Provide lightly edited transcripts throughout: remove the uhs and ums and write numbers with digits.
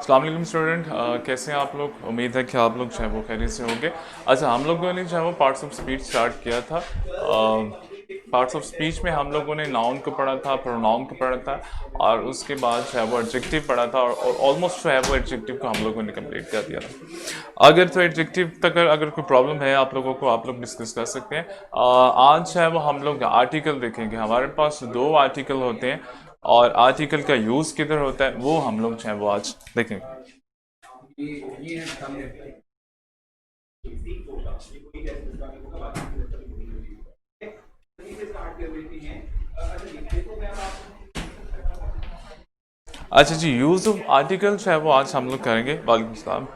अस्सलाम वालेकुम स्टूडेंट, कैसे हैं आप लोग। उम्मीद है कि आप लोग जो है वो खैरियत से होंगे। अच्छा, हम लोगों ने जो है वो पार्ट्स ऑफ स्पीच स्टार्ट किया था। पार्ट्स ऑफ स्पीच में हम लोगों ने नाउन को पढ़ा था, प्रोनाउन को पढ़ा था और उसके बाद जो है वो एडजेक्टिव पढ़ा था और ऑलमोस्ट जो है वो एडजेक्टिव को हम लोगों ने कंप्लीट कर दिया था। अगर तो एडजेक्टिव तक अगर कोई प्रॉब्लम है आप लोगों को, आप लोग डिस्कस कर सकते हैं। आज जो है वो हम लोग आर्टिकल देखेंगे। हमारे पास दो आर्टिकल होते हैं और आर्टिकल का यूज़ किधर होता है वो हम लोग जो है वो आज देखेंगे। अच्छा जी, यूज़ ऑफ आर्टिकल जो है वो आज हम लोग करेंगे। वालेकुम सलाम।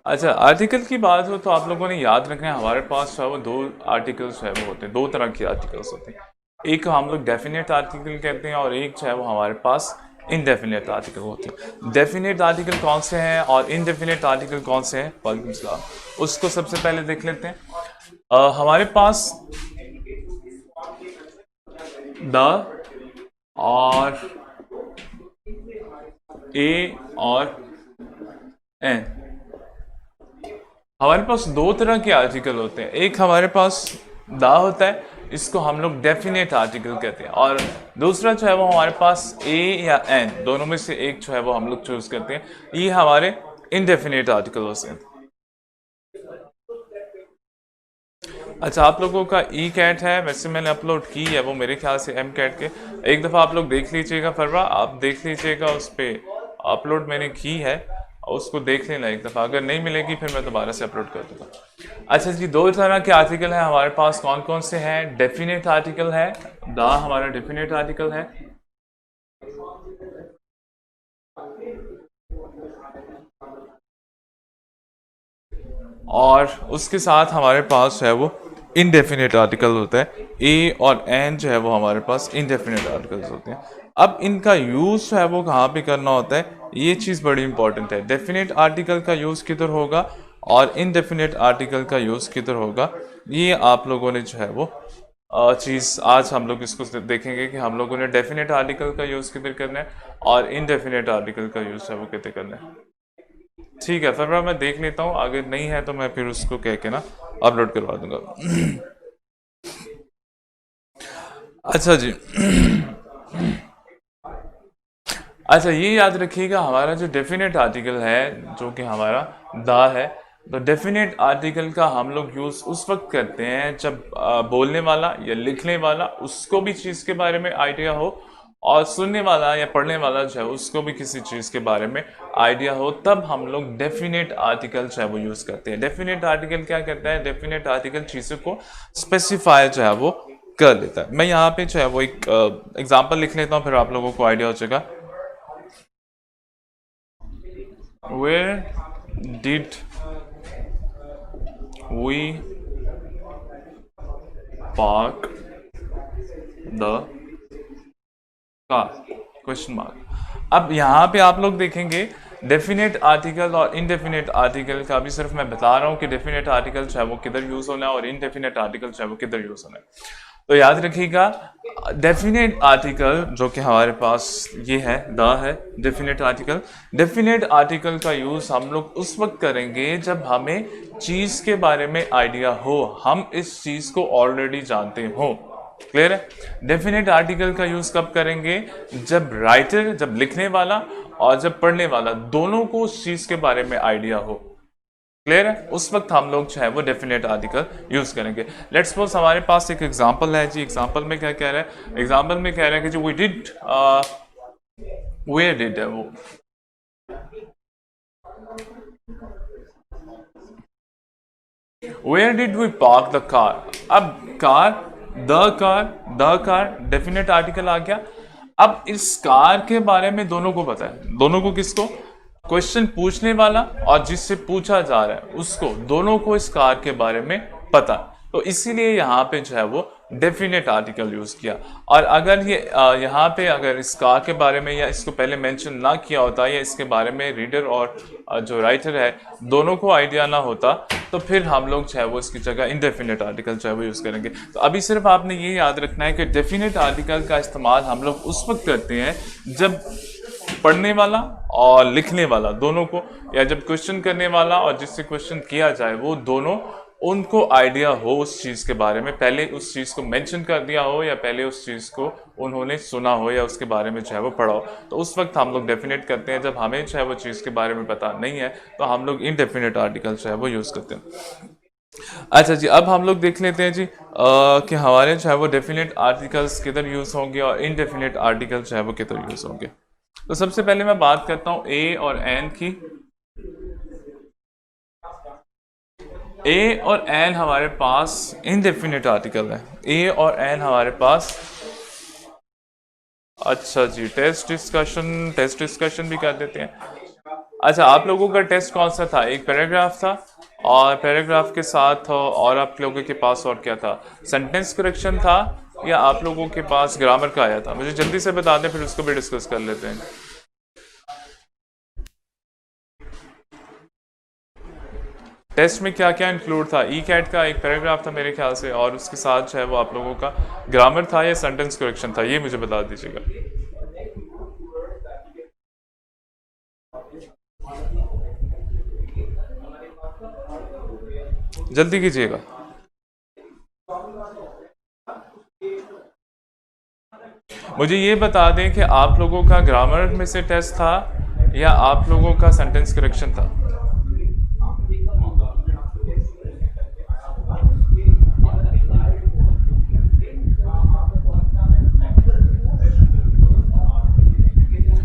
अच्छा, आर्टिकल की बात हो तो आप लोगों ने याद रखना है हमारे पास जो है वो दो आर्टिकल्स जो है वो होते हैं, दो तरह के आर्टिकल्स होते हैं। एक हम लोग डेफिनेट आर्टिकल कहते हैं और एक जो है वो हमारे पास इनडेफिनेट आर्टिकल होते हैं। डेफिनेट आर्टिकल कौन से हैं और इनडेफिनेट आर्टिकल कौन से हैं, वालेकुम सलाम, उसको सबसे पहले देख लेते हैं। हमारे पास द और ए और एन, हमारे पास दो तरह के आर्टिकल होते हैं। एक हमारे पास दा होता है, इसको हम लोग डेफिनेट आर्टिकल कहते हैं, और दूसरा जो है वो हमारे पास ए या एन, दोनों में से एक जो है वो हम लोग चूज करते हैं। ये हमारे इनडेफिनेट आर्टिकल होते हैं। अच्छा, आप लोगों का ई कैट है, वैसे मैंने अपलोड की है वो मेरे ख्याल से एम कैट के। एक दफ़ा आप लोग देख लीजिएगा, फरवा आप देख लीजिएगा, उस पर अपलोड मैंने की है, उसको देख लेना एक दफ़ा। अगर नहीं मिलेगी फिर मैं दोबारा से अपलोड कर दूंगा। अच्छा जी, दो तरह के आर्टिकल हैं हमारे पास। कौन कौन से हैं? डेफिनेट आर्टिकल है, दा हमारा डेफिनेट आर्टिकल है, और उसके साथ हमारे पास है वो इनडेफिनेट आर्टिकल होता है। ए और एन जो है वो हमारे पास इनडेफिनेट आर्टिकल्स होते हैं। अब इनका यूज़ जो है वो कहाँ पे करना होता है, ये चीज़ बड़ी इंपॉर्टेंट है। डेफिनेट आर्टिकल का यूज़ किधर होगा और इनडेफिनेट आर्टिकल का यूज़ किधर होगा, ये आप लोगों ने जो है वो चीज़ आज हम लोग इसको देखेंगे कि हम लोगों ने डेफिनेट आर्टिकल का यूज़ किधर करना है और इनडेफिनेट आर्टिकल का यूज़ है वो किधर करना है। ठीक है, फिर मैं देख लेता हूँ, अगर नहीं है तो मैं फिर उसको कह के ना अपलोड करवा दूंगा। अच्छा जी, अच्छा ये याद रखिएगा, हमारा जो डेफिनेट आर्टिकल है जो कि हमारा दा है, तो डेफिनेट आर्टिकल का हम लोग यूज़ उस वक्त करते हैं जब बोलने वाला या लिखने वाला उसको भी चीज़ के बारे में आइडिया हो और सुनने वाला या पढ़ने वाला जो है उसको भी किसी चीज़ के बारे में आइडिया हो, तब हम लोग डेफिनेट आर्टिकल जो है वो यूज़ करते हैं। डेफिनेट आर्टिकल क्या करता है? डेफिनेट आर्टिकल चीज़ों को स्पेसिफाई जो है वो कर देता है। मैं यहाँ पे जो है वो एक एग्जाम्पल लिख लेता हूँ, फिर आप लोगों को आइडिया हो जाएगा। Where did we park the car? Question mark. अब यहाँ पे आप लोग देखेंगे डेफिनेट आर्टिकल और इनडेफिनेट आर्टिकल का भी सिर्फ मैं बता रहा हूँ कि डेफिनेट आर्टिकल चाहे वो किधर यूज होना है और इनडेफिनेट आर्टिकल चाहे वो किधर यूज होना है। तो याद रखिएगा, डेफिनेट आर्टिकल जो कि हमारे पास ये है, द है डेफिनेट आर्टिकल। डेफिनेट आर्टिकल का यूज हम लोग उस वक्त करेंगे जब हमें चीज के बारे में आइडिया हो, हम इस चीज को ऑलरेडी जानते हो। क्लियर है? डेफिनेट आर्टिकल का यूज कब करेंगे? जब राइटर, जब लिखने वाला और जब पढ़ने वाला दोनों को उस चीज के बारे में आइडिया हो। क्लियर है? उस वक्त हम लोग जो है वो डेफिनेट आर्टिकल यूज करेंगे। लेट्स सपोज हमारे पास एक एग्जांपल है जी। एग्जांपल में क्या कह रहा है? एग्जांपल में कह रहा है कि जो वी डिड, वेयर डिड है वो, where did we park the car. अब car, the car definite article आ गया। अब इस कार के बारे में दोनों को पता है। दोनों को किसको? क्वेश्चन पूछने वाला और जिससे पूछा जा रहा है उसको, दोनों को इस कार के बारे में पता। तो इसीलिए यहाँ पे जो है वो डेफिनेट आर्टिकल यूज़ किया। और अगर ये यहाँ पे अगर इस कार के बारे में या इसको पहले मेंशन ना किया होता या इसके बारे में रीडर और जो राइटर है दोनों को आइडिया ना होता, तो फिर हम लोग चाहे वो इसकी जगह इनडेफिनेट आर्टिकल चाहे वो यूज़ करेंगे। तो अभी सिर्फ आपने ये याद रखना है कि डेफिनेट आर्टिकल का इस्तेमाल हम लोग उस वक्त करते हैं जब पढ़ने वाला और लिखने वाला दोनों को, या जब क्वेश्चन करने वाला और जिससे क्वेश्चन किया जाए वो दोनों, उनको आइडिया हो उस चीज़ के बारे में, पहले उस चीज़ को मेंशन कर दिया हो या पहले उस चीज़ को उन्होंने सुना हो या उसके बारे में चाहे वो पढ़ा हो, तो उस वक्त हम लोग डेफिनेट करते हैं। जब हमें चाहे वो चीज़ के बारे में पता नहीं है तो हम लोग इनडेफिनेट आर्टिकल चाहे वो यूज़ करते हैं। अच्छा जी, अब हम लोग देख लेते हैं जी कि हमारे चाहे वो डेफिनेट आर्टिकल्स किधर यूज़ होंगे और इनडेफिनेट आर्टिकल चाहे वो किधर यूज़ होंगे। तो सबसे पहले मैं बात करता हूँ ए और एन की। ए और एन हमारे पास इनडेफिनेट आर्टिकल है। ए और एन हमारे पास, अच्छा जी, टेस्ट डिस्कशन भी कर देते हैं। अच्छा, आप लोगों का टेस्ट कौन सा था? एक पैराग्राफ था और पैराग्राफ के साथ और आप लोगों के पास और क्या था? सेंटेंस करेक्शन था या आप लोगों के पास ग्रामर का आया था? मुझे जल्दी से बता दें, फिर उसको भी डिस्कस कर लेते हैं। टेस्ट में क्या क्या इंक्लूड था? ई कैट का एक पैराग्राफ था मेरे ख्याल से, और उसके साथ जो है वो आप लोगों का ग्रामर था या सेंटेंस करेक्शन था, ये मुझे बता दीजिएगा। जल्दी कीजिएगा। मुझे ये बता दें कि आप लोगों का ग्रामर में से टेस्ट था या आप लोगों का सेंटेंस करेक्शन था?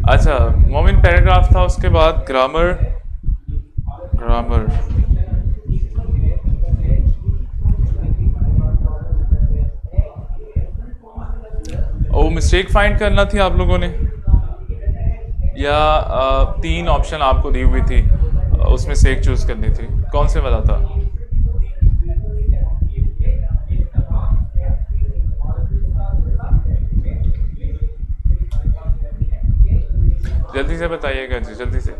अच्छा, मोमिन पैराग्राफ था, उसके बाद ग्रामर। ओ, मिस्टेक फाइंड करना थी आप लोगों ने, या तीन ऑप्शन आपको दी हुई थी उसमें से एक चूज करनी थी? कौन से वाला था? जल्दी से बताइएगा जी, जल्दी से।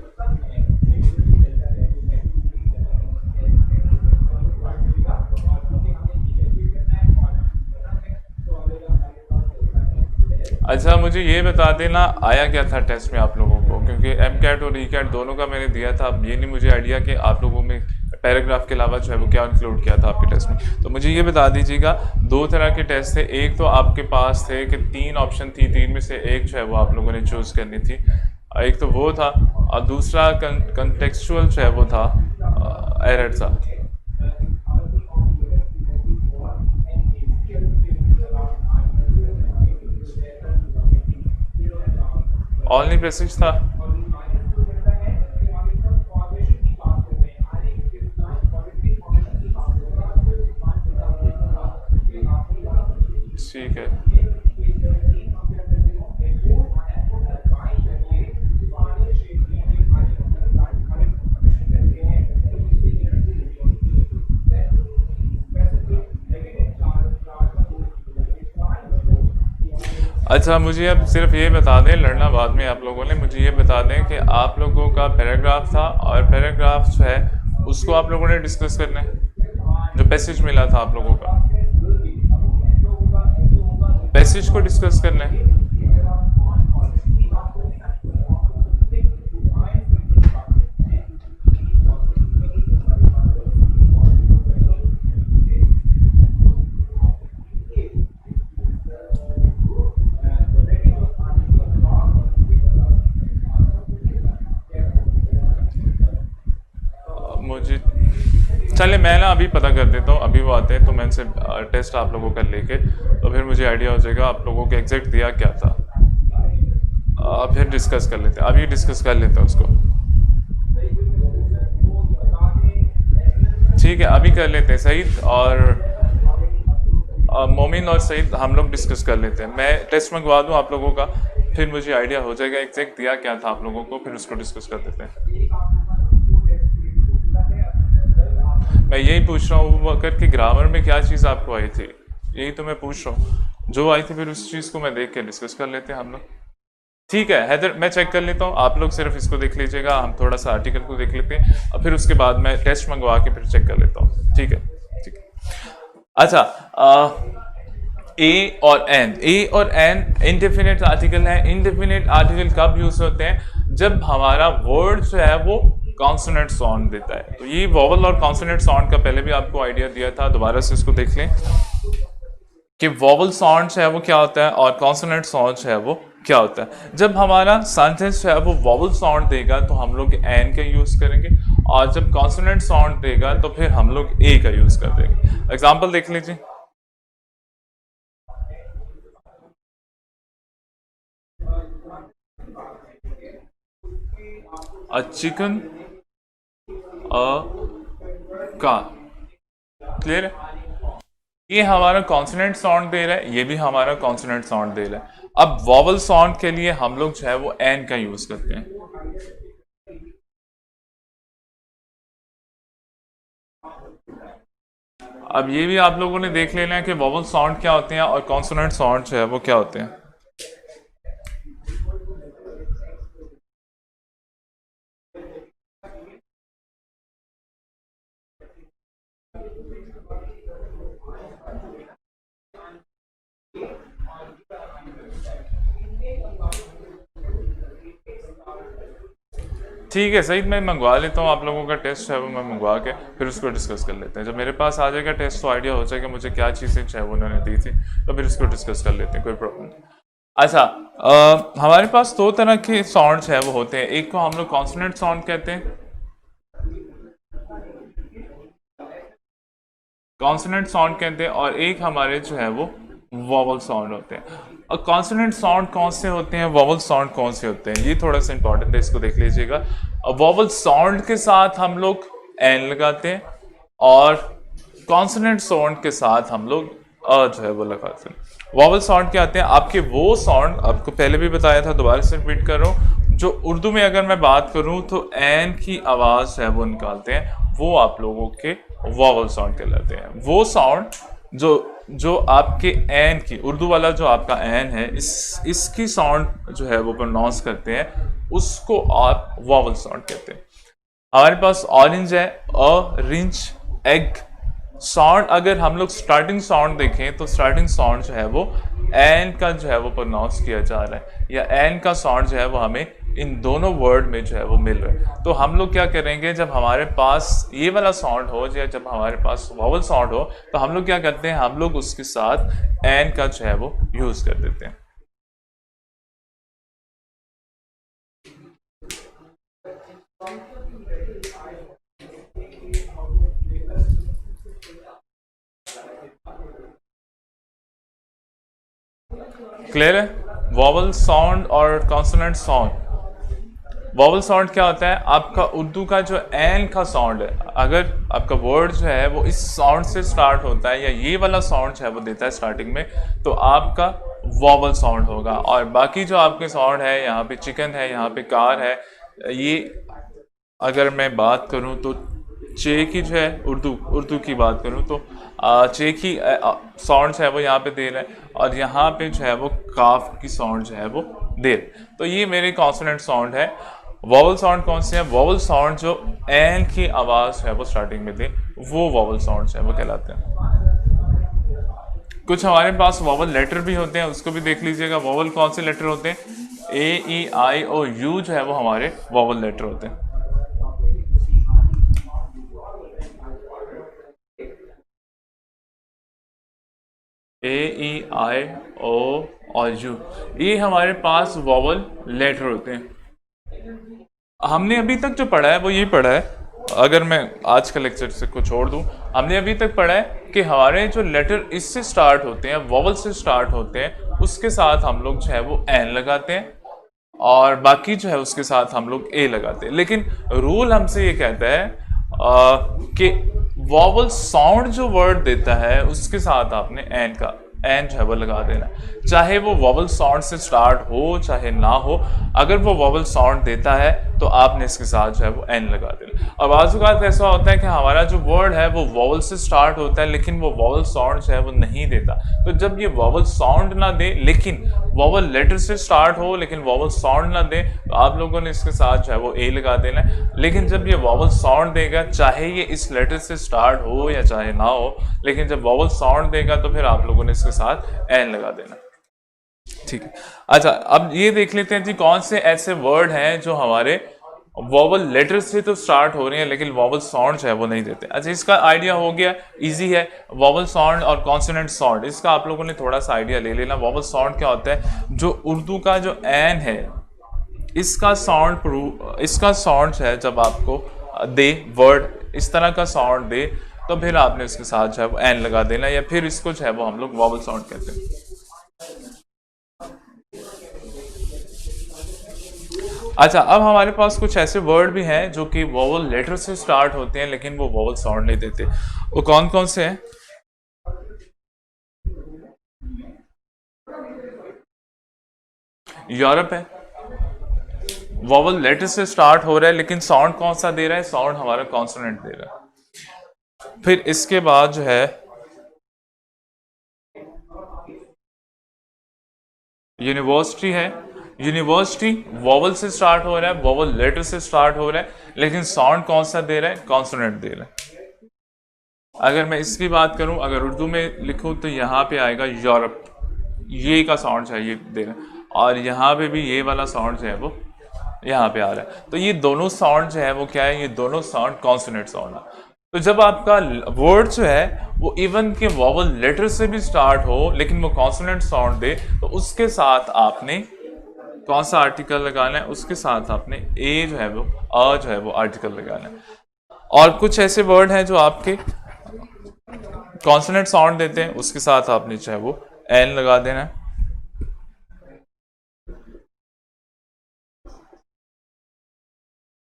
अच्छा, मुझे ये बता देना आया क्या था टेस्ट में आप लोगों को, क्योंकि एम कैट और ई कैट दोनों का मैंने दिया था। अब ये नहीं मुझे आइडिया कि आप लोगों में पैराग्राफ के अलावा जो है वो क्या इंक्लूड किया था आपके टेस्ट में। तो मुझे ये बता दीजिएगा, दो तरह के टेस्ट थे। एक तो आपके पास थे कि तीन ऑप्शन थी, तीन में से एक जो है वो आप लोगों ने चूज़ करनी थी, एक तो वो था, और दूसरा कंटेक्चुअल जो है वो था, एरर था। ऑनली बेसिक्स था। ठीक है, अच्छा, मुझे अब सिर्फ ये बता दें, लड़ना बाद में आप लोगों ने, मुझे ये बता दें कि आप लोगों का पैराग्राफ था और पैराग्राफ जो है उसको आप लोगों ने डिस्कस करना है। जो पैसेज मिला था आप लोगों का, पैसेज को डिस्कस करना है। मुझे चले, मैं ना अभी पता कर देता हूँ, अभी वो आते हैं तो मैं इनसे टेस्ट आप लोगों का लेके, तो फिर मुझे आइडिया हो जाएगा आप लोगों को एग्जैक्ट दिया क्या था। फिर डिस्कस कर लेते हैं, अभी डिस्कस कर लेते हैं उसको। ठीक है, अभी कर लेते हैं। सईद और मोमिन और सईद हम लोग डिस्कस कर लेते हैं। मैं टेस्ट मंगवा दूँ आप लोगों का, फिर मुझे आइडिया हो जाएगा एग्जैक्ट दिया क्या था आप लोगों को, फिर उसको डिस्कस कर देते हैं। मैं यही पूछ रहा हूँ करके, ग्रामर में क्या चीज़ आपको आई थी? यही तो मैं पूछ रहा हूँ, जो आई थी फिर उस चीज़ को मैं देख के डिस्कस कर लेते हैं हम लोग। ठीक है हैदर, मैं चेक कर लेता हूँ, आप लोग सिर्फ इसको देख लीजिएगा, हम थोड़ा सा आर्टिकल को देख लेते हैं और फिर उसके बाद मैं टेस्ट मंगवा के फिर चेक कर लेता हूँ। ठीक है, ठीक है। अच्छा, ए और एन, ए और एन इंडेफिनिट आर्टिकल है। इंडेफिनिट आर्टिकल कब यूज होते हैं? जब हमारा वर्ड जो है वो कॉन्सोनेंट साउंड देता है। तो ये वोवल और कॉन्सोनेंट साउंड का पहले भी आपको आइडिया दिया था, दोबारा से इसको देख लें कि वोवल साउंड जो है वो क्या होता है और कॉन्सोनेंट साउंड जो है वो क्या होता है। जब हमारा सेंटेंस जो है वो वोवल साउंड देगा तो हम लोग एन का यूज करेंगे, और जब कॉन्सोनेंट साउंड देगा तो फिर हम लोग ए का यूज कर देंगे। एग्जाम्पल देख लीजिए, अ चिकन, अ का। क्लियर है? ये हमारा कॉन्सोनेंट साउंड दे रहा है, ये भी हमारा कॉन्सोनेंट साउंड दे रहा है। अब वोवल साउंड के लिए हम लोग जो है वो एन का यूज करते हैं। अब ये भी आप लोगों ने देख लेना है कि वोवल साउंड क्या होते हैं और कॉन्सोनेंट साउंड जो है वो क्या होते हैं। ठीक है सही, मैं मंगवा लेता हूँ, आप लोगों का टेस्ट है वो मैं मंगवा के फिर उसको डिस्कस कर लेते हैं। जब मेरे पास आ जाएगा टेस्ट तो आइडिया हो जाएगा मुझे क्या चीज़ें चाहे वो उन्होंने दी थी, तो फिर इसको डिस्कस कर लेते हैं, कोई प्रॉब्लम नहीं। अच्छा, हमारे पास दो तरह के साउंड्स है वो होते हैं, एक को हम लोग कॉन्सोनेंट साउंड कहते हैं, कॉन्सोनेंट साउंड कहते हैं, और एक हमारे जो है वो वोवल साउंड होते हैं। और कॉन्सोनेंट साउंड कौन से होते हैं, वोवल साउंड कौन से होते हैं, ये थोड़ा सा इंपॉर्टेंट है, इसको देख लीजिएगा। वोवल साउंड के साथ हम लोग एन लगाते हैं और कॉन्सोनेंट साउंड के साथ हम लोग अ जो है वो लगाते हैं। वोवल साउंड क्या आते हैं आपके, वो साउंड आपको पहले भी बताया था, दोबारा से रिपीट कर रहा हूँ, जो उर्दू में अगर मैं बात करूँ तो एन की आवाज़ है वो निकालते हैं, वो आप लोगों के वोवल साउंड कहलाते हैं। वो साउंड जो आपके एन की, उर्दू वाला जो आपका एन है, इसकी साउंड जो है वो प्रोनाउंस करते हैं, उसको आप वोवल साउंड कहते हैं। हमारे पास ऑरेंज है, ऑरेंज, एग। साउंड अगर हम लोग स्टार्टिंग साउंड देखें तो स्टार्टिंग साउंड जो है वो एन का जो है वो प्रोनाउंस किया जा रहा है, या एन का साउंड जो है वो हमें इन दोनों वर्ड में जो है वो मिल रहा है। तो हम लोग क्या करेंगे, जब हमारे पास ये वाला साउंड हो या जब हमारे पास वोवल साउंड हो तो हम लोग क्या करते हैं, हम लोग उसके साथ एन का जो है वो यूज कर देते हैं। क्लियर है? वोवल साउंड और कॉन्सोनेंट साउंड। वोवल साउंड क्या होता है, आपका उर्दू का जो एन का साउंड है, अगर आपका वर्ड जो है वो इस साउंड से स्टार्ट होता है या ये वाला साउंड जो है वो देता है स्टार्टिंग में, तो आपका वोवल साउंड होगा। और बाकी जो आपके साउंड है, यहाँ पे चिकन है, यहाँ पे कार है, ये अगर मैं बात करूँ तो चे की जो है उर्दू की बात करूँ तो चे की साउंड जो है वो यहाँ पे दे रहा है, और यहाँ पे जो है वो काफ की साउंड जो है वो दे रहा है। तो ये मेरे कॉन्सोनेंट साउंड है। वोवल साउंड कौन से हैं, वोवल साउंड जो एन की आवाज़ है वो स्टार्टिंग में दे, वो वोवल साउंड है वो कहलाते हैं। कुछ हमारे पास वोवल लेटर भी होते हैं, उसको भी देख लीजिएगा। वोवल कौन से लेटर होते हैं, ए ई आई ओ यू जो है वो हमारे वोवल लेटर होते हैं। ए ई आई ओ और यू, ये हमारे पास वोवल लेटर होते हैं। हमने अभी तक जो पढ़ा है वो यही पढ़ा है, अगर मैं आज का लेक्चर से को छोड़ दूं, हमने अभी तक पढ़ा है कि हमारे जो लेटर इससे स्टार्ट होते हैं, वोवल से स्टार्ट होते हैं, उसके साथ हम लोग जो है वो एन लगाते हैं, और बाकी जो है उसके साथ हम लोग ए लगाते हैं। लेकिन रूल हमसे ये कहता है कि वोवल साउंड जो वर्ड देता है उसके साथ आपने एन का एन जो है वो लगा देना है, चाहे वो वॉवल साउंड से स्टार्ट हो चाहे ना हो। अगर वो वॉवल साउंड देता है तो आपने इसके साथ जो है वो एन लगा देना। और बाज़ औक़ात ऐसा होता है कि हमारा जो वर्ड है वो वॉवल से स्टार्ट होता है लेकिन वो वॉवल साउंड जो है वो नहीं देता। तो जब ये वॉवल साउंड ना दे लेकिन वॉवल लेटर से स्टार्ट हो लेकिन वॉवल साउंड ना दे, तो आप लोगों ने इसके साथ जो है वो ए लगा देना है। लेकिन जब ये वॉवल साउंड देगा, चाहे ये इस लेटर से स्टार्ट हो या चाहे ना हो, लेकिन जब वॉवल साउंड देगा तो फिर आप लोगों ने इसके साथ एन लगा देना। ठीक है, अच्छा अब ये देख लेते हैं जी कौन से ऐसे वर्ड हैं जो हमारे वॉवल लेटर से तो स्टार्ट हो रहे हैं लेकिन वॉवल साउंड जो है वो नहीं देते। अच्छा, इसका आइडिया हो गया, इजी है। वॉवल साउंड और कॉन्सोनेंट साउंड, इसका आप लोगों ने थोड़ा सा आइडिया ले लेना। वॉवल साउंड क्या होता है, जो उर्दू का जो एन है इसका साउंड है जब आपको दे वर्ड इस तरह का साउंड दे तो फिर आपने इसके साथ जो है वो एन लगा देना, या फिर इसको जो है वो हम लोग वॉवल साउंड कहते हैं। अच्छा, अब हमारे पास कुछ ऐसे वर्ड भी हैं जो कि वॉवल लेटर से स्टार्ट होते हैं लेकिन वो वॉवल साउंड नहीं देते। वो कौन कौन से हैं? यूरोप है, वॉवल लेटर से स्टार्ट हो रहा है लेकिन साउंड कौन सा दे रहा है? साउंड हमारा कॉन्सोनेंट दे रहा है। फिर इसके बाद जो है यूनिवर्सिटी है। यूनिवर्सिटी वॉवल से स्टार्ट हो रहा है, वॉवल लेटर से स्टार्ट हो रहा है लेकिन साउंड कौन सा दे रहा है? कॉन्सोनेंट दे रहा है। अगर मैं इसकी बात करूं, अगर उर्दू में लिखूं तो यहाँ पे आएगा यूरोप, ये का साउंड चाहिए दे रहा है, और यहाँ पे भी ये वाला साउंड जो है वो यहाँ पे आ रहा है। तो ये दोनों साउंड जो है वो क्या है? ये दोनों साउंड कॉन्सोनेंट साउंड है। तो जब आपका वर्ड जो है वो इवन के वॉवल लेटर से भी स्टार्ट हो लेकिन वो कॉन्सोनेंट साउंड दे, तो उसके साथ आपने कौन सा आर्टिकल लगाना है? उसके साथ आपने ए जो है वो जो है वो आर्टिकल लगाना है। और कुछ ऐसे वर्ड हैं जो आपके कॉन्सोनेंट साउंड देते हैं, उसके साथ आपने जो है वो एन लगा देना है।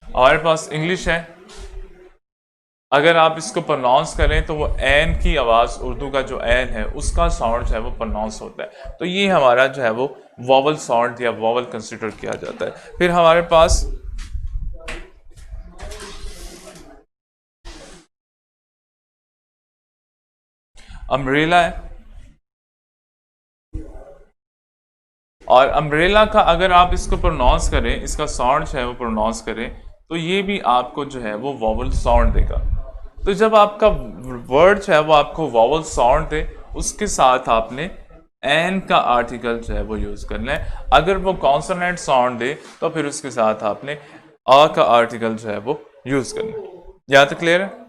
हमारे पास इंग्लिश है, अगर आप इसको प्रोनाउंस करें तो वो एन की आवाज़, उर्दू का जो एन है उसका साउंड जो है वो प्रोनाउंस होता है। तो ये हमारा जो है वो वॉवल साउंड या वॉवल कंसिडर किया जाता है। फिर हमारे पास अम्ब्रेला है, और अम्ब्रेला का अगर आप इसको प्रोनाउंस करें, इसका साउंड जो है वो प्रोनाउंस करें, तो ये भी आपको जो है वो वॉवल साउंड देगा। तो जब आपका वर्ड जो है वो आपको वॉवल साउंड दे, उसके साथ आपने एन का आर्टिकल जो है वो यूज़ करना है। अगर वो कॉन्सोनेंट साउंड दे तो फिर उसके साथ आपने आ का आर्टिकल जो है वो यूज़ करना है। यहाँ तक क्लियर है?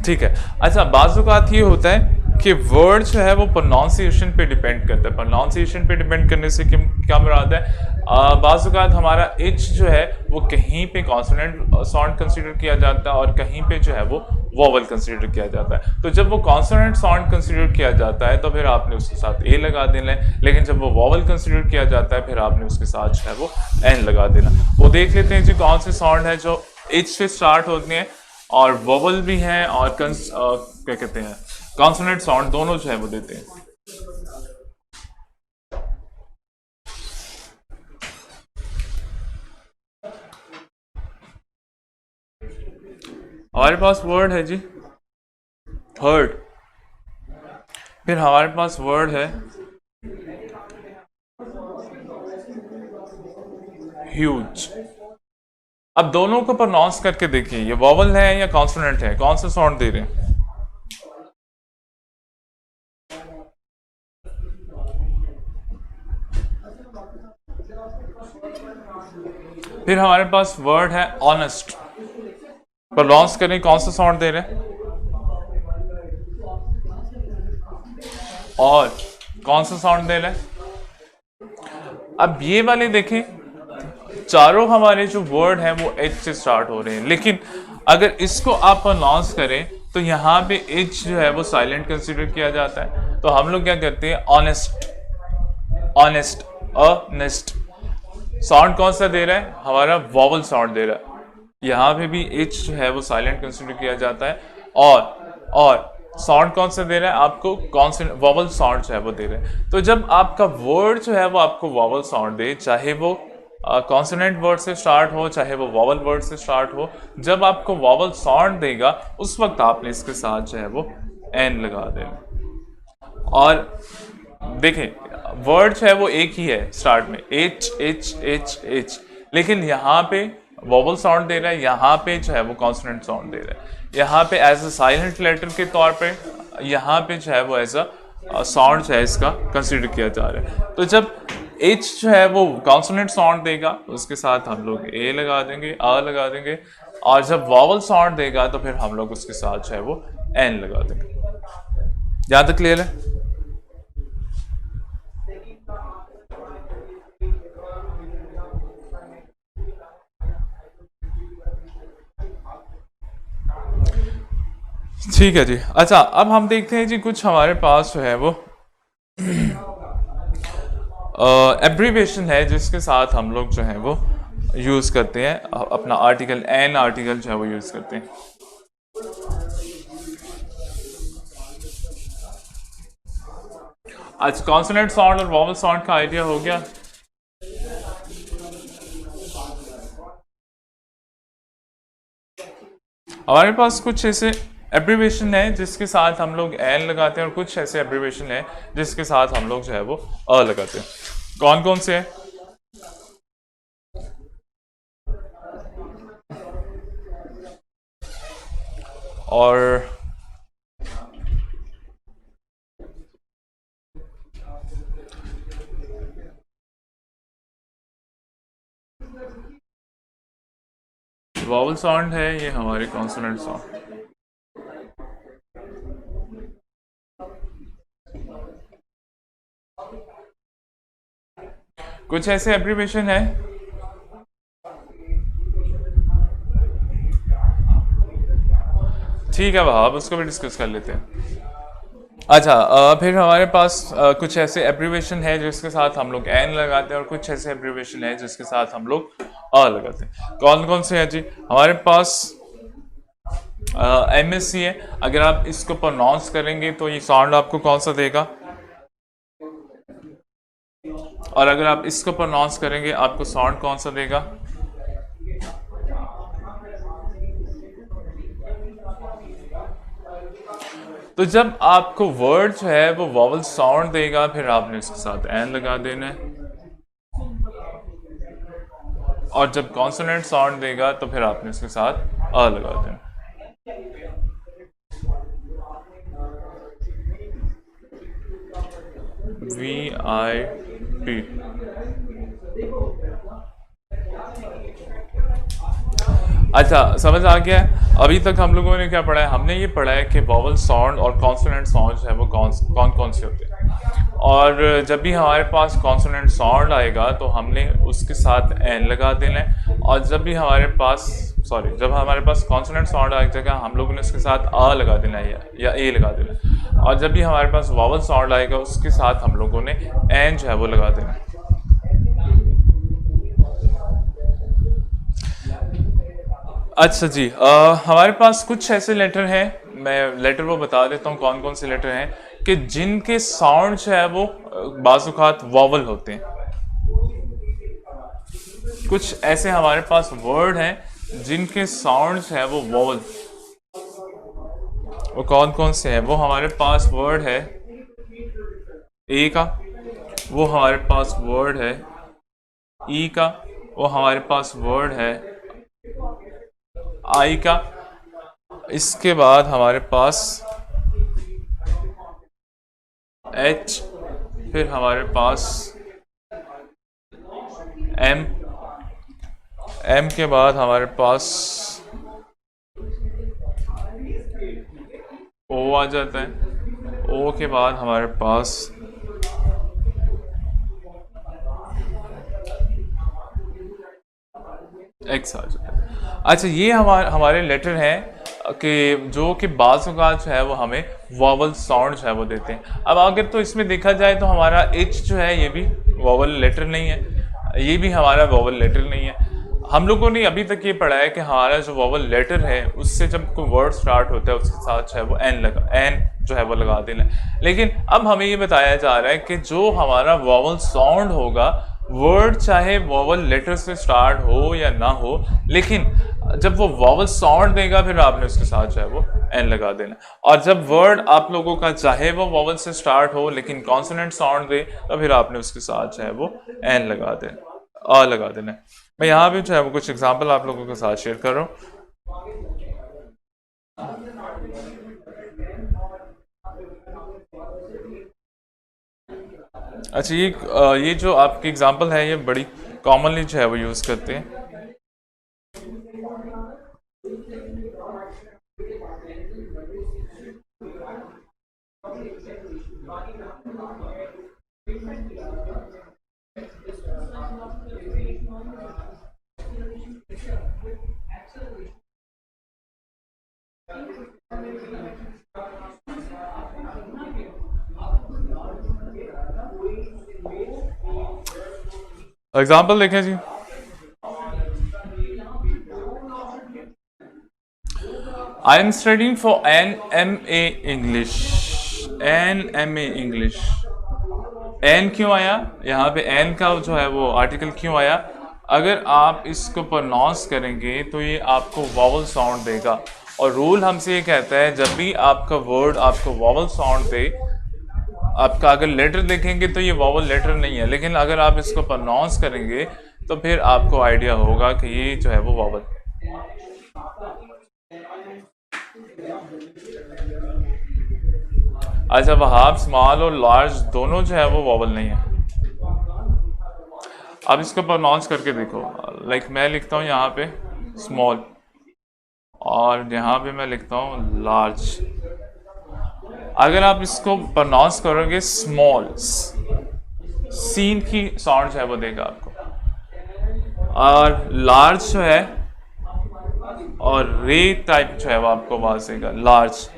ठीक है। अच्छा, बाज़ औक़ात ये होता है कि वर्ड जो है वो प्रोनाउंसिएशन पे डिपेंड करता है। प्रोनाउंसिएशन पे डिपेंड करने से क्या मुराद है? बाज़ औक़ात हमारा एच जो है वो कहीं पे कॉन्सोनेंट साउंड कंसीडर किया जाता है और कहीं पे जो है वो वॉवल कंसीडर किया जाता है। तो जब वो कॉन्सोनेंट साउंड कंसीडर किया जाता है तो फिर आपने उसके साथ ए लगा देना है, लेकिन जब वो वॉवल कंसीडर किया जाता है फिर आपने उसके साथ जो है वो एन लगा देना। वो देख लेते हैं जी कौन से साउंड है जो एच से स्टार्ट होते हैं और वॉवल भी हैं और क्या कहते हैं कॉन्सोनेंट साउंड दोनों जो है वो देते हैं। हमारे पास वर्ड है जी थर्ड, फिर हमारे पास वर्ड है ह्यूज। अब दोनों को प्रोनाउंस करके देखिए, ये वॉवल है या कॉन्सोनेंट है, कौन सा साउंड दे रहे हैं? फिर हमारे पास वर्ड है ऑनेस्ट, प्रोनाउंस करें कौन सा साउंड दे रहे हैं? और कौन सा साउंड दे रहे हैं? अब ये वाले देखें, चारों हमारे जो वर्ड हैं वो एच से स्टार्ट हो रहे हैं, लेकिन अगर इसको आप प्रोनाउंस करें तो यहाँ पे एच जो है वो साइलेंट कंसीडर किया जाता है। तो हम लोग क्या करते हैं? Honest, honest, honest. साउंड कौन सा दे रहा है? हमारा वॉवल साउंड दे रहा है। यहाँ पे भी एच जो है वो साइलेंट कंसिडर किया जाता है। और साउंड कौन सा दे रहा है आपको, कॉन्सोनेंट वॉवल साउंड जो है वो दे रहा है। तो जब आपका वर्ड जो है वो आपको वॉवल साउंड दे, चाहे वो कॉन्सोनेंट वर्ड से स्टार्ट हो चाहे वो वॉवल वर्ड से स्टार्ट हो, जब आपको वॉवल साउंड देगा उस वक्त आपने इसके साथ जो है वो एन लगा देना। और देखें वर्ड जो है वो एक ही है स्टार्ट में, एच एच एच एच, लेकिन यहाँ पे वॉवल साउंड दे रहा है, यहाँ पे जो है वो कॉन्सोनेंट साउंड दे रहा है। यहाँ पे एज अ साइलेंट लेटर के तौर पे, यहाँ पे जो है वो एज अ साउंड जो है इसका कंसिडर किया जा रहा है। तो जब एच जो है वो कॉन्सोनेंट साउंड देगा उसके साथ हम लोग ए लगा देंगे, आ लगा देंगे, और जब वॉवल साउंड देगा तो फिर हम लोग उसके साथ जो है वो एन लगा देंगे। यहाँ तक क्लियर है? ठीक है जी। अच्छा, अब हम देखते हैं जी कुछ हमारे पास जो है वो एब्रीवेशन है जिसके साथ हम लोग जो है वो यूज़ करते हैं अपना आर्टिकल, एन आर्टिकल जो है वो यूज़ करते हैं। आज कॉन्सोनेंट साउंड और वॉवल साउंड का आइडिया हो गया। हमारे पास कुछ ऐसे एब्रीवेशन है जिसके साथ हम लोग एन लगाते हैं और कुछ ऐसे एब्रीवेशन है जिसके साथ हम लोग जो है वो अ लगाते हैं। कौन कौन से है? और वॉवल साउंड है ये हमारे कॉन्सोनेंट साउंड। कुछ ऐसे एब्रीवेशन है ठीक है वहाब, उसको भी डिस्कस कर लेते हैं। अच्छा, फिर हमारे पास कुछ ऐसे एब्रीवेशन है जिसके साथ हम लोग एन लगाते हैं और कुछ ऐसे एब्रीवेशन है जिसके साथ हम लोग अ लगाते हैं। कौन कौन से हैं जी? हमारे पास MSC है, अगर आप इसको प्रोनाउंस करेंगे तो ये साउंड आपको कौन सा देगा, और अगर आप इसको प्रोनाउंस करेंगे आपको साउंड कौन सा देगा? तो जब आपको वर्ड जो है वो वॉवल साउंड देगा फिर आपने इसके साथ एन लगा देना है, और जब कॉन्सोनेंट साउंड देगा तो फिर आपने इसके साथ अ लगा देना। VIP। अच्छा, समझ आ गया है? अभी तक हम लोगों ने क्या पढ़ा है? हमने ये पढ़ा है कि वॉवल साउंड और कॉन्सोनेंट साउंड जो है वो कौन कौन से होते हैं, और जब भी हमारे पास कॉन्सोनेंट साउंड आएगा तो हमने उसके साथ एन लगा देना है, और जब भी हमारे पास जब हमारे पास कॉन्सोनेंट साउंड आ जाएगा हम लोगों ने उसके साथ आ लगा देना है या ए लगा देना है, और जब भी हमारे पास वॉवल साउंड आएगा उसके साथ हम लोगों ने एन जो है वो लगा देना है। अच्छा जी, हमारे पास कुछ ऐसे लेटर हैं, मैं लेटर वो बता देता हूँ कौन कौन से लेटर हैं कि जिनके साउंड जो है वो बाज़-औक़ात वॉवल होते हैं। कुछ ऐसे हमारे पास वर्ड हैं जिनके साउंड है वो वॉवल, वो कौन कौन से हैं? वो हमारे पास वर्ड है ए का, वो हमारे पास वर्ड है ई का, वो हमारे पास वर्ड है आई का, इसके बाद हमारे पास एच, फिर हमारे पास एम के बाद हमारे पास ओ आ जाता है, ओ के बाद हमारे पास एक्स आ जाता है। अच्छा, ये हमारे लेटर हैं कि जो कि बाज़ औक़ात जो है वो हमें वॉवल साउंड जो है वो देते हैं। अब अगर तो इसमें देखा जाए तो हमारा एच जो है ये भी वॉवल लेटर नहीं है, ये भी हमारा वॉवल लेटर नहीं है। हम लोगों ने अभी तक ये पढ़ा है कि हमारा जो वॉवल लेटर है उससे जब कोई वर्ड स्टार्ट होता है उसके साथ जो है वो एन जो है वो लगा देना है। लेकिन अब हमें ये बताया जा रहा है कि जो हमारा वॉवल साउंड होगा, वर्ड चाहे वॉवल लेटर से स्टार्ट हो या ना हो, लेकिन जब वो वॉवल साउंड देगा फिर आपने उसके साथ जो है वो एन लगा देना। और जब वर्ड आप लोगों का चाहे वो वॉवल से स्टार्ट हो लेकिन कॉन्सोनेंट साउंड दे तो फिर आपने उसके साथ जो है वो एन लगा देना, आ लगा देना। मैं यहाँ भी जो है वो कुछ एग्जाम्पल आप लोगों के साथ शेयर कर रहा हूँ। अच्छा, ये जो आपकी एग्जांपल है ये बड़ी कॉमनली जो है वो यूज़ करते हैं। एग्जांपल देखें जी। I am studying for NMA English. NMA English, an क्यों आया यहाँ पे? एन का जो है वो आर्टिकल क्यों आया? अगर आप इसको प्रोनाउंस करेंगे तो ये आपको वॉवल साउंड देगा, और रूल हमसे ये कहता है जब भी आपका वर्ड आपको वॉवल साउंड दे, आपका अगर लेटर देखेंगे तो ये वॉवल लेटर नहीं है, लेकिन अगर आप इसको प्रोनाउंस करेंगे तो फिर आपको आइडिया होगा कि ये जो है वो वॉवल। अच्छा, वहाब स्मॉल और लार्ज दोनों जो है वो वॉवल नहीं है। अब इसको प्रोनाउंस करके देखो। लाइक मैं लिखता हूँ यहाँ पे स्मॉल और यहाँ पे मैं लिखता हूँ लार्ज। अगर आप इसको प्रोनाउंस करोगे स्मॉल, सीन की साउंड जो है वो देगा आपको, और लार्ज जो है और रे टाइप जो है वो आपको आवाज देगा लार्ज।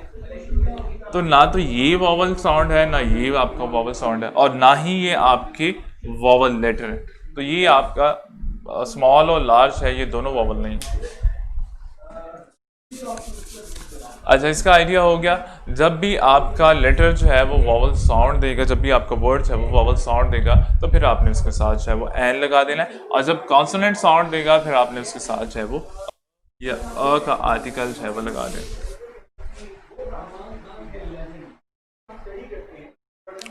तो ना तो ये वॉवल साउंड है, ना ये आपका वॉवल साउंड है, और ना ही ये आपके वॉवल लेटर है। तो ये आपका स्मॉल और लार्ज है, ये दोनों वॉवल नहीं है। अच्छा, इसका आइडिया हो गया। जब भी आपका लेटर जो है वो वॉवल साउंड देगा, जब भी आपका वर्ड है वो वॉवल साउंड देगा तो फिर आपने उसके साथ जो है वो एन लगा देना है, और जब कॉन्सोनेंट साउंड देगा फिर आपने उसके साथ जो है वो या अ का आर्टिकल जो है वो लगा देना।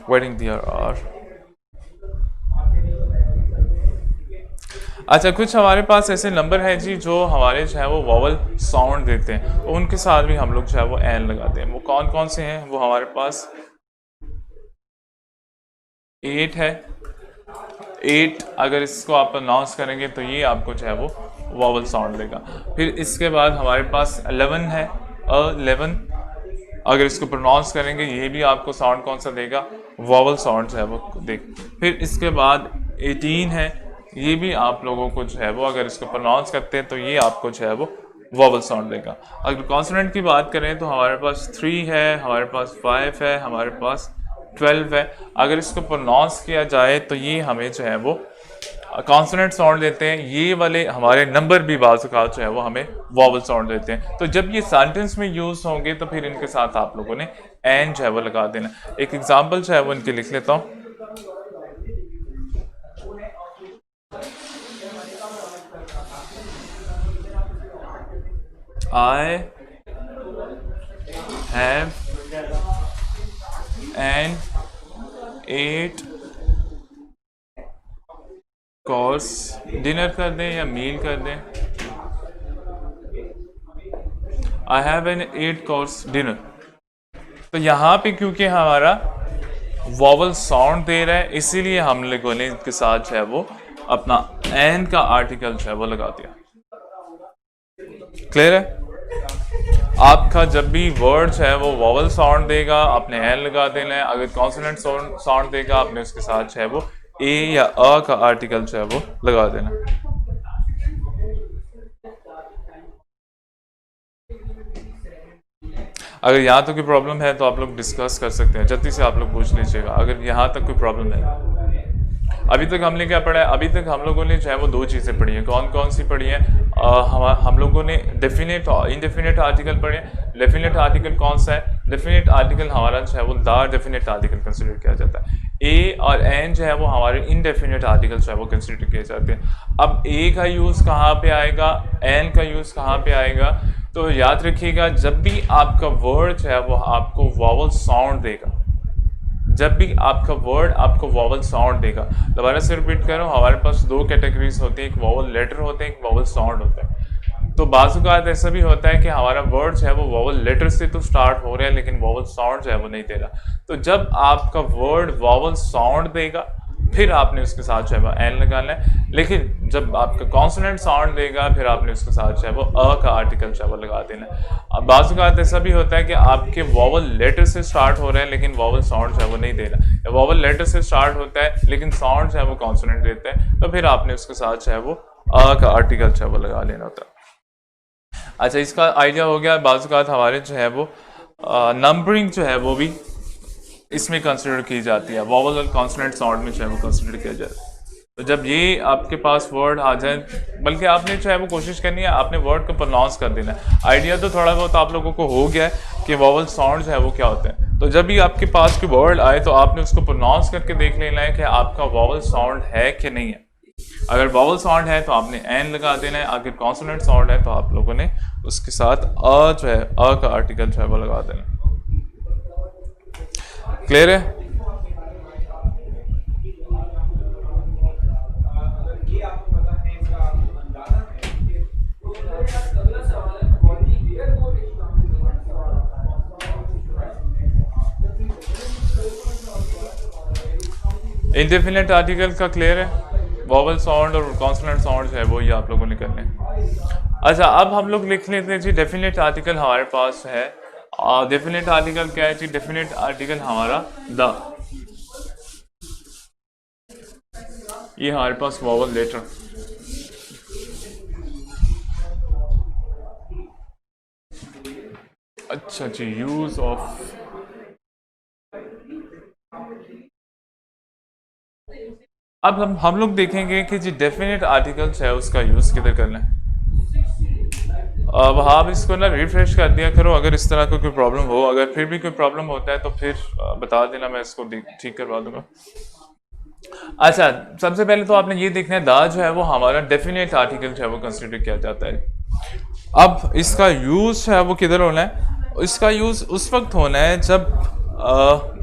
Waiting there are. अच्छा, कुछ हमारे पास ऐसे नंबर हैं जी जो हमारे जो है वो वॉवल साउंड देते हैं, तो उनके साथ भी हम लोग जो है वो एन लगाते हैं। वो कौन कौन से हैं? वो हमारे पास 8 है। 8 अगर इसको आप अनाउंस करेंगे तो ये आपको जो है वो वॉवल साउंड देगा। फिर इसके बाद हमारे पास 11 है। 11 अगर इसको प्रोनाउंस करेंगे ये भी आपको साउंड कौन सा देगा? वॉवल साउंड जो है वो देगा। फिर इसके बाद 18 है। ये भी आप लोगों को जो है वो अगर इसको प्रोनाउंस करते हैं तो ये आपको जो है वो वॉवल साउंड देगा। अगर कॉन्सोनेंट की बात करें तो हमारे पास 3 है, हमारे पास 5 है, हमारे पास 12 है। अगर इसको प्रोनाउंस किया जाए तो ये हमें जो है वो कॉन्सोनेंट साउंड देते हैं। ये वाले हमारे नंबर भी बाज़ औक़ात जो है वो हमें वॉवल साउंड देते हैं। तो जब ये सेंटेंस में यूज़ होंगे तो फिर इनके साथ आप लोगों ने एन जो है वो लगा देना। एक एग्जांपल जो है वो इनके लिख लेता हूँ। I have an 8 course dinner कर दें या मील कर दें। I have an 8 course dinner. तो यहाँ पे क्योंकि हमारा वॉवल साउंड दे रहा है इसीलिए हम लोगों ने इसके साथ जो है वो अपना एन का आर्टिकल जो है वो लगा दिया। क्लियर है? आपका जब भी वर्ड है वो वॉवल साउंड देगा आपने एन लगा देना है। अगर कॉन्सोनेंट साउंड देगा आपने उसके साथ जो है वो ए या अ का आर्टिकल जो है वो लगा देना। अगर यहाँ तक कोई प्रॉब्लम है तो आप लोग डिस्कस कर सकते हैं, जल्दी से आप लोग पूछ लीजिएगा अगर यहाँ तक कोई प्रॉब्लम है। अभी तक हमने क्या पढ़ा है? अभी तक हम लोगों ने जो है वो दो चीज़ें पढ़ी हैं। कौन कौन सी पढ़ी हैं? हम लोगों ने डेफिनेट और इनडेफिनेट आर्टिकल पढ़े हैं। डेफिनेट आर्टिकल कौन सा है? डेफिनेट आर्टिकल हमारा जो है वो द डेफिनेट आर्टिकल कंसिडर किया जाता है। ए और एन जो है वो हमारे इनडेफिनेट आर्टिकल जो है वो कंसिडर किए जाते हैं। अब ए का यूज़ कहाँ पे आएगा, एन का यूज़ कहाँ पे आएगा? तो याद रखिएगा, जब भी आपका वर्ड जो है वो आपको वॉवल साउंड देगा, जब भी आपका वर्ड आपको वॉवल साउंड देगा, दोबारा से रिपीट करो, हमारे पास दो कैटेगरीज होती हैं, एक वॉवल लेटर होते हैं, एक वॉवल साउंड होता है। तो बाज़-औक़ात ऐसा भी होता है कि हमारा वर्ड जो है वो वॉवल लेटर से तो स्टार्ट हो रहा है लेकिन वॉवल साउंड जो है वो नहीं दे रहा। तो जब आपका वर्ड वॉवल साउंड देगा फिर आपने उसके साथ जो है वो एन लगाना है, लेकिन जब आपका कॉन्सोनेंट साउंड देगा फिर आपने उसके साथ जो है वो अ का आर्टिकल जो है वो लगा देना है। अब बाज़-औक़ात ऐसा भी होता है कि आपके वॉवल लेटर से स्टार्ट हो रहा है लेकिन वॉवल साउंड जो है वो नहीं दे रहा, या वॉवल लेटर से स्टार्ट होता है लेकिन साउंड जो है वो कॉन्सोनेंट देता है, तो फिर आपने उसके साथ जो है वो अ का आर्टिकल जो है वो लगा लेना होता है। अच्छा, इसका आइडिया हो गया। बाज़-औक़ात हमारे जो है वो नंबरिंग जो है वो भी इसमें कंसिडर की जाती है, वॉवल और कॉन्सोनेंट साउंड में जो है वो कंसिडर किया जाता है। तो जब ये आपके पास वर्ड आ जाए, बल्कि आपने जो है वो कोशिश करनी है, आपने वर्ड को प्रोनाउंस कर देना है। आइडिया तो थोड़ा बहुत आप लोगों को हो गया है कि वॉवल साउंड जो है वो क्या होते हैं। तो जब भी आपके पास कोई वर्ड आए तो आपने उसको प्रोनाउंस करके देख लेना है कि आपका वॉवल साउंड है कि नहीं है। अगर वॉवल साउंड है तो आपने एन लगा देना है, अगर कॉन्सोनेंट साउंड है तो आप लोगों ने उसके साथ अ जो है अ का आर्टिकल जो है वो लगा देना। क्लियर है? इंडेफिनेट आर्टिकल का क्लियर है? वॉवल साउंड और कॉन्सोनेंट साउंड जो है वो ये आप लोगों ने करने हैं। अच्छा, अब हम लोग लिख लेते हैं जी डेफिनेट आर्टिकल हमारे पास है। डेफिनेट आर्टिकल क्या है जी? डेफिनेट आर्टिकल हमारा द, ये हमारे पास वॉवल लेटर। अच्छा जी, यूज ऑफ, अब हम लोग देखेंगे कि जी डेफिनेट आर्टिकल्स है उसका यूज़ किधर करना है। अब आप इसको ना रिफ्रेश कर दिया करो अगर इस तरह का कोई प्रॉब्लम हो। अगर फिर भी कोई प्रॉब्लम होता है तो फिर बता देना, मैं इसको ठीक करवा दूंगा। अच्छा, सबसे पहले तो आपने ये देखना है द जो है वो हमारा डेफिनेट आर्टिकल जो है वो कंसिडर किया जाता है। अब इसका यूज़ है वो किधर होना है? इसका यूज़ उस वक्त होना है जब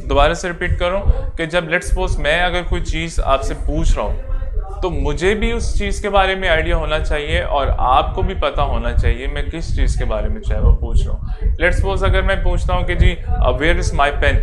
दोबारा से रिपीट करूं कि जब लेट्स सपोज मैं अगर कोई चीज़ आपसे पूछ रहा हूं तो मुझे भी उस चीज़ के बारे में आइडिया होना चाहिए और आपको भी पता होना चाहिए मैं किस चीज़ के बारे में चाहे वो पूछ रहा हूँ। लेट्स सपोज अगर मैं पूछता हूँ कि जी वेयर इज़ माई पेन,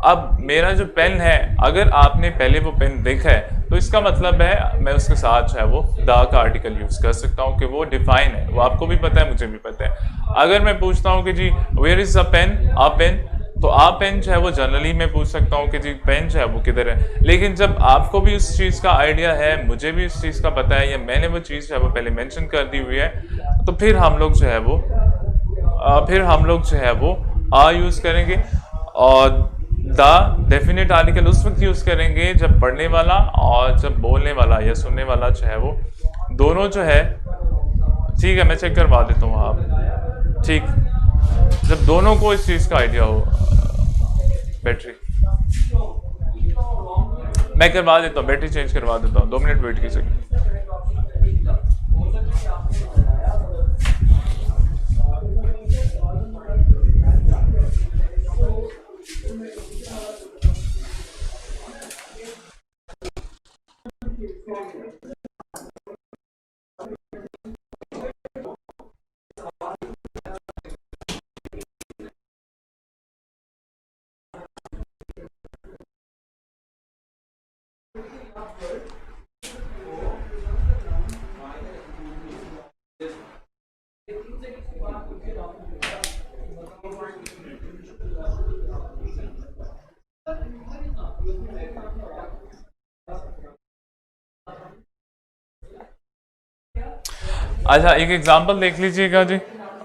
अब मेरा जो पेन है अगर आपने पहले वो पेन देखा है तो इसका मतलब है मैं उसके साथ जो है वो द का आर्टिकल यूज़ कर सकता हूँ कि वो डिफाइन है, वो आपको भी पता है मुझे भी पता है। अगर मैं पूछता हूँ कि जी वेयर इज़ अ पेन, तो आप पेन जो है वो जनरली मैं पूछ सकता हूँ कि जी पेन जो है वो किधर है। लेकिन जब आपको भी उस चीज़ का आइडिया है, मुझे भी उस चीज़ का पता है, या मैंने वो चीज़ जो है वो पहले मेंशन कर दी हुई है, तो फिर हम लोग जो है वो आ यूज़ करेंगे। और द डेफिनेट आर्टिकल उस वक्त यूज़ करेंगे जब पढ़ने वाला और जब बोलने वाला या सुनने वाला जो है वो दोनों जो है, ठीक है मैं चेक करवा देता हूँ आप, ठीक, जब दोनों को इस चीज़ का आइडिया हो। बैटरी मैं करवा देता हूँ, बैटरी चेंज करवा देता हूँ, 2 मिनट वेट कीजिए। अच्छा, एक एग्जांपल देख लीजिएगा जी।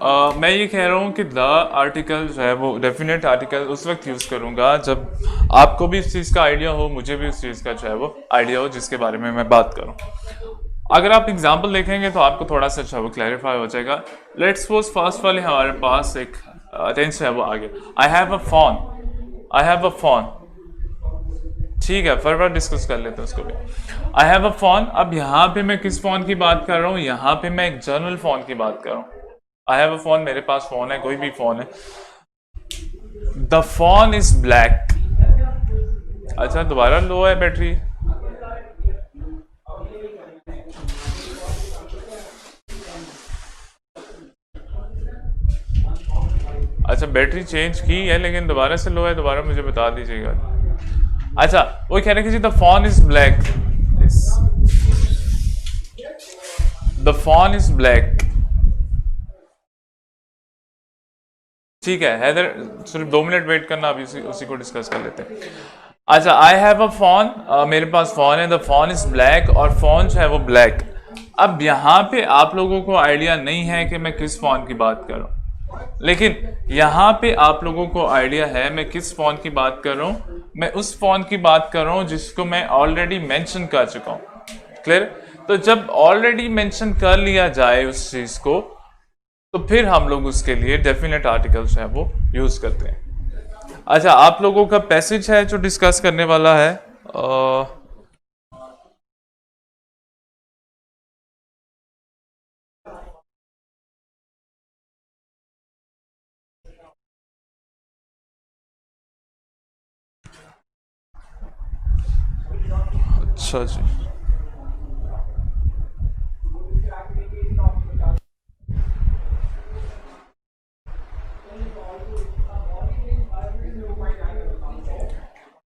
मैं ये कह रहा हूँ कि द आर्टिकल जो है वो डेफिनेट आर्टिकल उस वक्त यूज़ करूँगा जब आपको भी इस चीज़ का आइडिया हो, मुझे भी उस चीज़ का जो है वो आइडिया हो जिसके बारे में मैं बात करूँ। अगर आप एग्जाम्पल देखेंगे तो आपको थोड़ा सा जो है वो क्लैरिफाई हो जाएगा। लेट्स सपोज फर्स्ट वाले हमारे पास एक टेंस है वो आ गया, I have a phone, I have a phone. ठीक है, फर्दर डिस्कस कर लेते हैं उसको भी। आई हैव अ फोन, अब यहाँ पे मैं किस फोन की बात कर रहा हूँ? यहाँ पे मैं एक जनरल फोन की बात कर रहा हूँ। आई हैव अ फोन, मेरे पास फोन है, कोई भी फोन है। The phone is black. अच्छा, दोबारा लो है बैटरी। अच्छा, बैटरी चेंज की है लेकिन दोबारा से लो है, दोबारा मुझे बता दीजिएगा। अच्छा, वो कह रहे कि जी the phone is black, the phone is black. ठीक है हैदर, सिर्फ 2 मिनट वेट करना, अभी उसी को डिस्कस कर लेते हैं। अच्छा, आई हैव अ फोन, मेरे पास फोन है, द फोन इज ब्लैक, और फोन जो है वो ब्लैक। अब यहाँ पे आप लोगों को आइडिया नहीं है कि मैं किस फोन की बात कर रहा हूँ, लेकिन यहाँ पे आप लोगों को आइडिया है मैं किस फोन की बात कर रहा हूँ। मैं उस फोन की बात कर रहा हूँ जिसको मैं ऑलरेडी मेंशन कर चुका हूँ। क्लियर? तो जब ऑलरेडी मेंशन कर लिया जाए उस चीज को, तो फिर हम लोग उसके लिए डेफिनेट आर्टिकल्स है वो यूज करते हैं। अच्छा, आप लोगों का पैसेज है जो डिस्कस करने वाला है। अच्छा जी,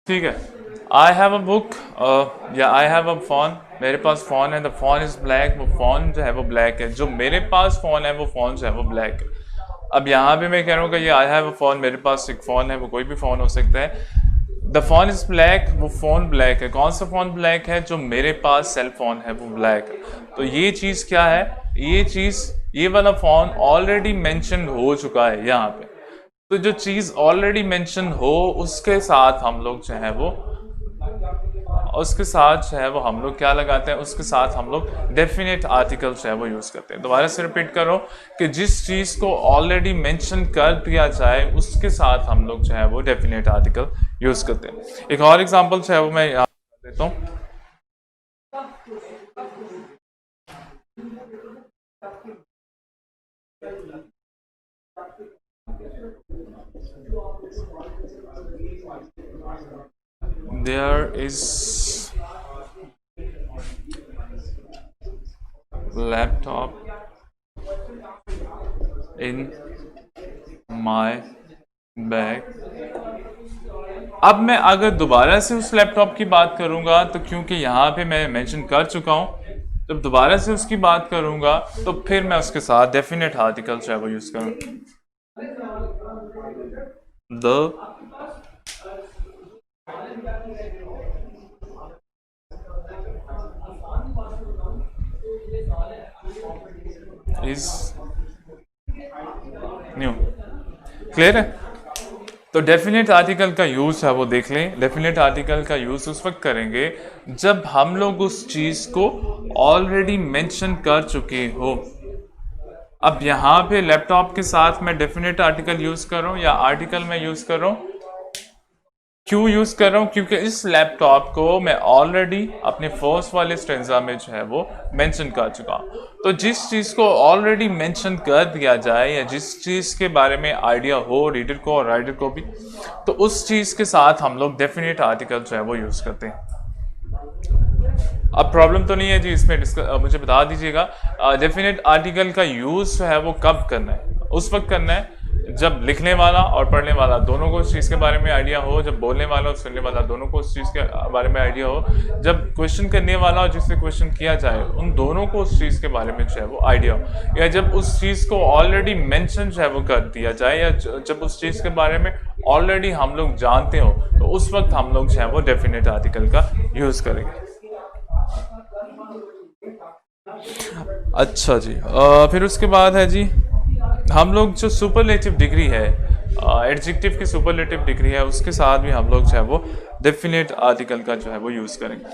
ठीक है। आई हैव अ बुक या आई हैव अ फोन, मेरे पास फोन है, द फोन इज ब्लैक, वो फोन जो है वो ब्लैक है। जो मेरे पास फोन है वो फोन जो है वो ब्लैक है। अब यहाँ पे मैं कह रहा हूँ कि ये आई हैव अ फोन, मेरे पास एक फोन है, वो कोई भी फोन हो सकता है। द फोन इज ब्लैक, वो फोन ब्लैक है। कौन सा फोन ब्लैक है? जो मेरे पास सेल फोन है वो ब्लैक है। तो ये चीज क्या है? ये चीज, ये वाला फोन ऑलरेडी मेंशन हो चुका है यहाँ पे। तो जो चीज ऑलरेडी मेंशन हो उसके साथ हम लोग जो है वो, उसके साथ जो है वो हम लोग क्या लगाते हैं? उसके साथ हम लोग डेफिनेट आर्टिकल जो है वो यूज करते हैं। दोबारा से रिपीट करो कि जिस चीज को ऑलरेडी मेंशन कर दिया जाए उसके साथ हम लोग जो है वो डेफिनेट आर्टिकल यूज करते हैं। एक और एग्जांपल जो है वो मैं यहाँ देता हूँ। There is laptop in my bag। अब मैं अगर दोबारा से उस लैपटॉप की बात करूंगा तो क्योंकि यहाँ पे मैं मेंशन कर चुका हूँ, जब दोबारा से उसकी बात करूंगा तो फिर मैं उसके साथ डेफिनेट आर्टिकल जो है वो यूज करूँ। The is new. क्लियर है? तो डेफिनेट आर्टिकल का यूज है वो देख लें। डेफिनेट आर्टिकल का यूज उस वक्त करेंगे जब हम लोग उस चीज को ऑलरेडी मेंशन कर चुके हो। अब यहाँ पे लैपटॉप के साथ मैं डेफिनेट आर्टिकल यूज कर रहा हूँ या आर्टिकल में यूज कर रहा हूँ। क्यों यूज कर रहा हूँ? क्योंकि इस लैपटॉप को मैं ऑलरेडी अपने फर्स्ट वाले स्टेंजा में जो है वो मेंशन कर चुका हूँ। तो जिस चीज को ऑलरेडी मेंशन कर दिया जाए या जिस चीज के बारे में आइडिया हो रीडर को और राइटर को भी, तो उस चीज के साथ हम लोग डेफिनेट आर्टिकल जो है वो यूज करते हैं। अब प्रॉब्लम तो नहीं है जी इसमें, मुझे बता दीजिएगा डेफिनेट आर्टिकल का यूज जो है वो कब करना है? उस वक्त करना है जब लिखने वाला और पढ़ने वाला दोनों को उस चीज़ के बारे में आइडिया हो, जब बोलने वाला और सुनने वाला दोनों को उस चीज़ के बारे में आइडिया हो, जब क्वेश्चन करने वाला और जिससे क्वेश्चन किया जाए उन दोनों को उस चीज़ के बारे में जो है वो आइडिया हो, या जब उस चीज़ को ऑलरेडी मेंशन जो है वो कर दिया जाए, या जब उस चीज़ के बारे में ऑलरेडी हम लोग जानते हो, तो उस वक्त हम लोग जो है वो डेफिनेट आर्टिकल का यूज़ करेंगे। अच्छा जी, फिर उसके बाद है जी हम लोग जो सुपरलेटिव डिग्री है, एडजेक्टिव की सुपरलेटिव डिग्री है, उसके साथ भी हम लोग जो है वो डेफिनेट आर्टिकल का जो है वो यूज करेंगे।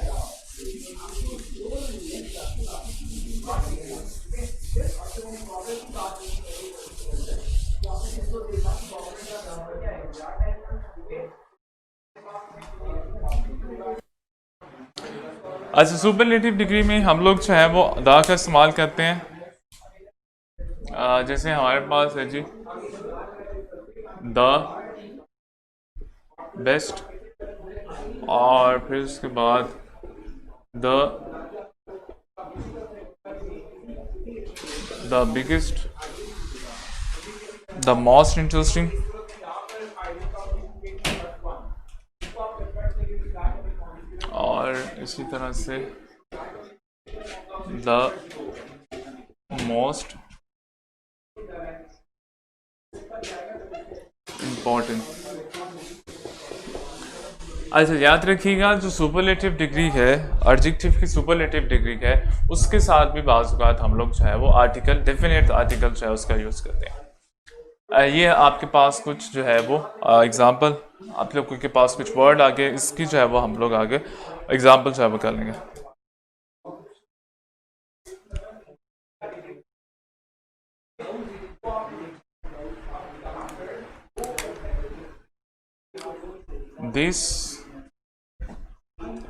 अच्छा, सुपरलेटिव डिग्री में हम लोग जो है वो द का इस्तेमाल करते हैं। जैसे हमारे पास है जी द बेस्ट, और फिर उसके बाद the biggest, the most interesting, और इसी तरह से द मोस्ट इम्पॉर्टेंट। अच्छा, याद रखिएगा जो सुपरलेटिव डिग्री है, एडजेक्टिव की सुपरलेटिव डिग्री है, उसके साथ भी बाज़ औक़ात हम लोग जो है वो आर्टिकल, डेफिनेट आर्टिकल जो है उसका यूज़ करते हैं। ये आपके पास कुछ जो है वो एग्जांपल, आप लोगों के पास कुछ वर्ड आगे, इसकी जो है वो हम लोग आगे एग्जांपल जो है वो कर लेंगे। This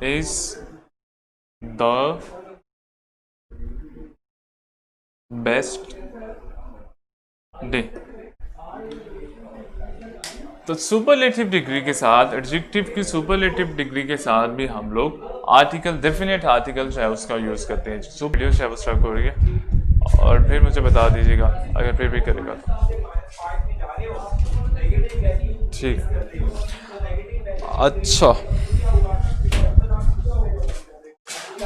is the best day. तो सुपरलेटिव डिग्री के साथ, एडजेक्टिव की सुपरलेटिव डिग्री के साथ भी हम लोग आर्टिकल, डेफिनेट आर्टिकल जो है उसका यूज़ करते हैं। जो वीडियो जो है वो स्टार्ट हो रही है, और फिर मुझे बता दीजिएगा अगर फिर भी करेगा तो। ठीक, अच्छा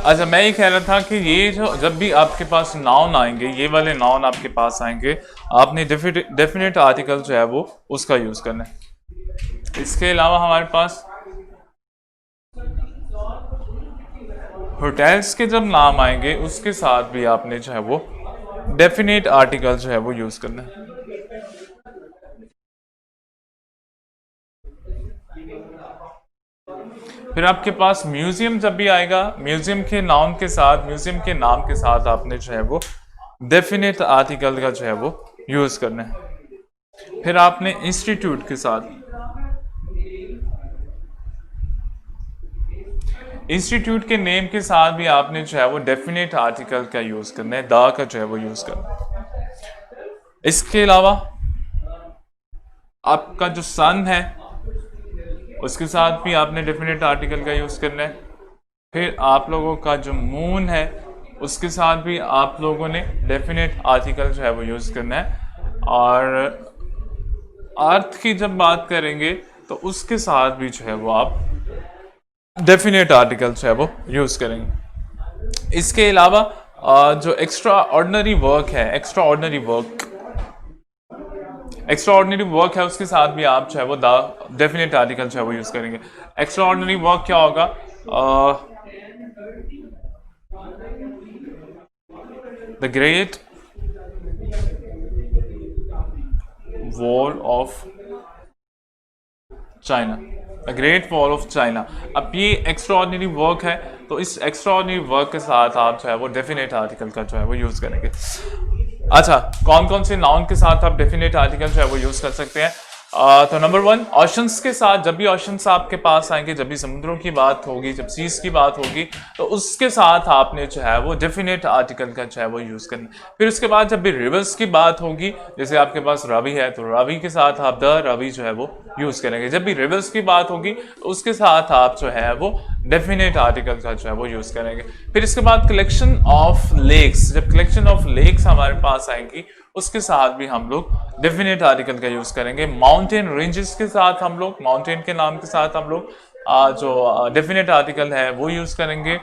अच्छा, मैं ये कह रहा था कि ये जो जब भी आपके पास नाउन आएंगे, ये वाले नाउन आपके पास आएंगे, आपने डेफिनेट आर्टिकल जो है वो उसका यूज़ करना है। इसके अलावा हमारे पास होटल्स के जब नाम आएंगे, उसके साथ भी आपने जो है वो डेफिनेट आर्टिकल जो है वो यूज़ करना है। फिर आपके पास म्यूजियम जब भी आएगा, म्यूजियम के नाउन के साथ, म्यूजियम के नाम के साथ आपने जो है वो डेफिनेट आर्टिकल का जो है वो यूज़ करना है। फिर आपने इंस्टीट्यूट के साथ, इंस्टीट्यूट के नेम के साथ भी आपने जो है वो डेफिनेट आर्टिकल का यूज़ करना है, द का जो है वो यूज़ करना है। इसके अलावा आपका जो सन है, उसके साथ भी आपने डेफिनेट आर्टिकल का यूज़ करना है। फिर आप लोगों का जो मून है, उसके साथ भी आप लोगों ने डेफिनेट आर्टिकल जो है वो यूज़ करना है। और अर्थ की जब बात करेंगे तो उसके साथ भी जो है वो आप डेफिनेट आर्टिकल जो है वो यूज़ करेंगे। इसके अलावा जो एक्स्ट्रा ऑर्डिनरी वर्क है, एक्स्ट्रा ऑर्डिनरी वर्क है, उसके साथ भी आप जो है वो द डेफिनेट आर्टिकल जो है वो यूज़ करेंगे। एक्स्ट्रा ऑर्डिनरी वर्क क्या होगा? The great wall of China, the great wall of China. अब ये एक्स्ट्रा ऑर्डिनरी वर्क है, तो इस एक्स्ट्रा ऑर्डिनरी वर्क के साथ आप जो है वो डेफिनेट आर्टिकल का जो है वो यूज़ करेंगे। अच्छा, कौन कौन से नाउन के साथ आप डेफिनेट आर्टिकल जो है वो यूज़ कर सकते हैं? तो नंबर 1, ओशंस के साथ। जब भी ओशंस आपके पास आएंगे, जब भी समुद्रों की बात होगी, जब सीज की बात होगी, तो उसके साथ आपने जो है वो डेफिनेट आर्टिकल का जो है वो यूज़ करना। फिर उसके बाद जब भी रिवर्स की बात होगी, जैसे आपके पास रावी है, तो रावी के साथ आप द रावी जो है वो यूज़ करेंगे। जब भी रिवर्स की बात होगी, तो उसके साथ आप जो है वो डेफिनेट आर्टिकल का जो है वो यूज़ करेंगे। फिर इसके बाद कलेक्शन ऑफ लेक्स, जब कलेक्शन ऑफ लेक्स हमारे पास आएंगी, उसके साथ भी हम लोग डेफिनेट आर्टिकल का यूज़ करेंगे। माउंटेन रेंजेस के साथ हम लोग, माउंटेन के नाम के साथ हम लोग जो डेफिनेट आर्टिकल है वो यूज़ करेंगे।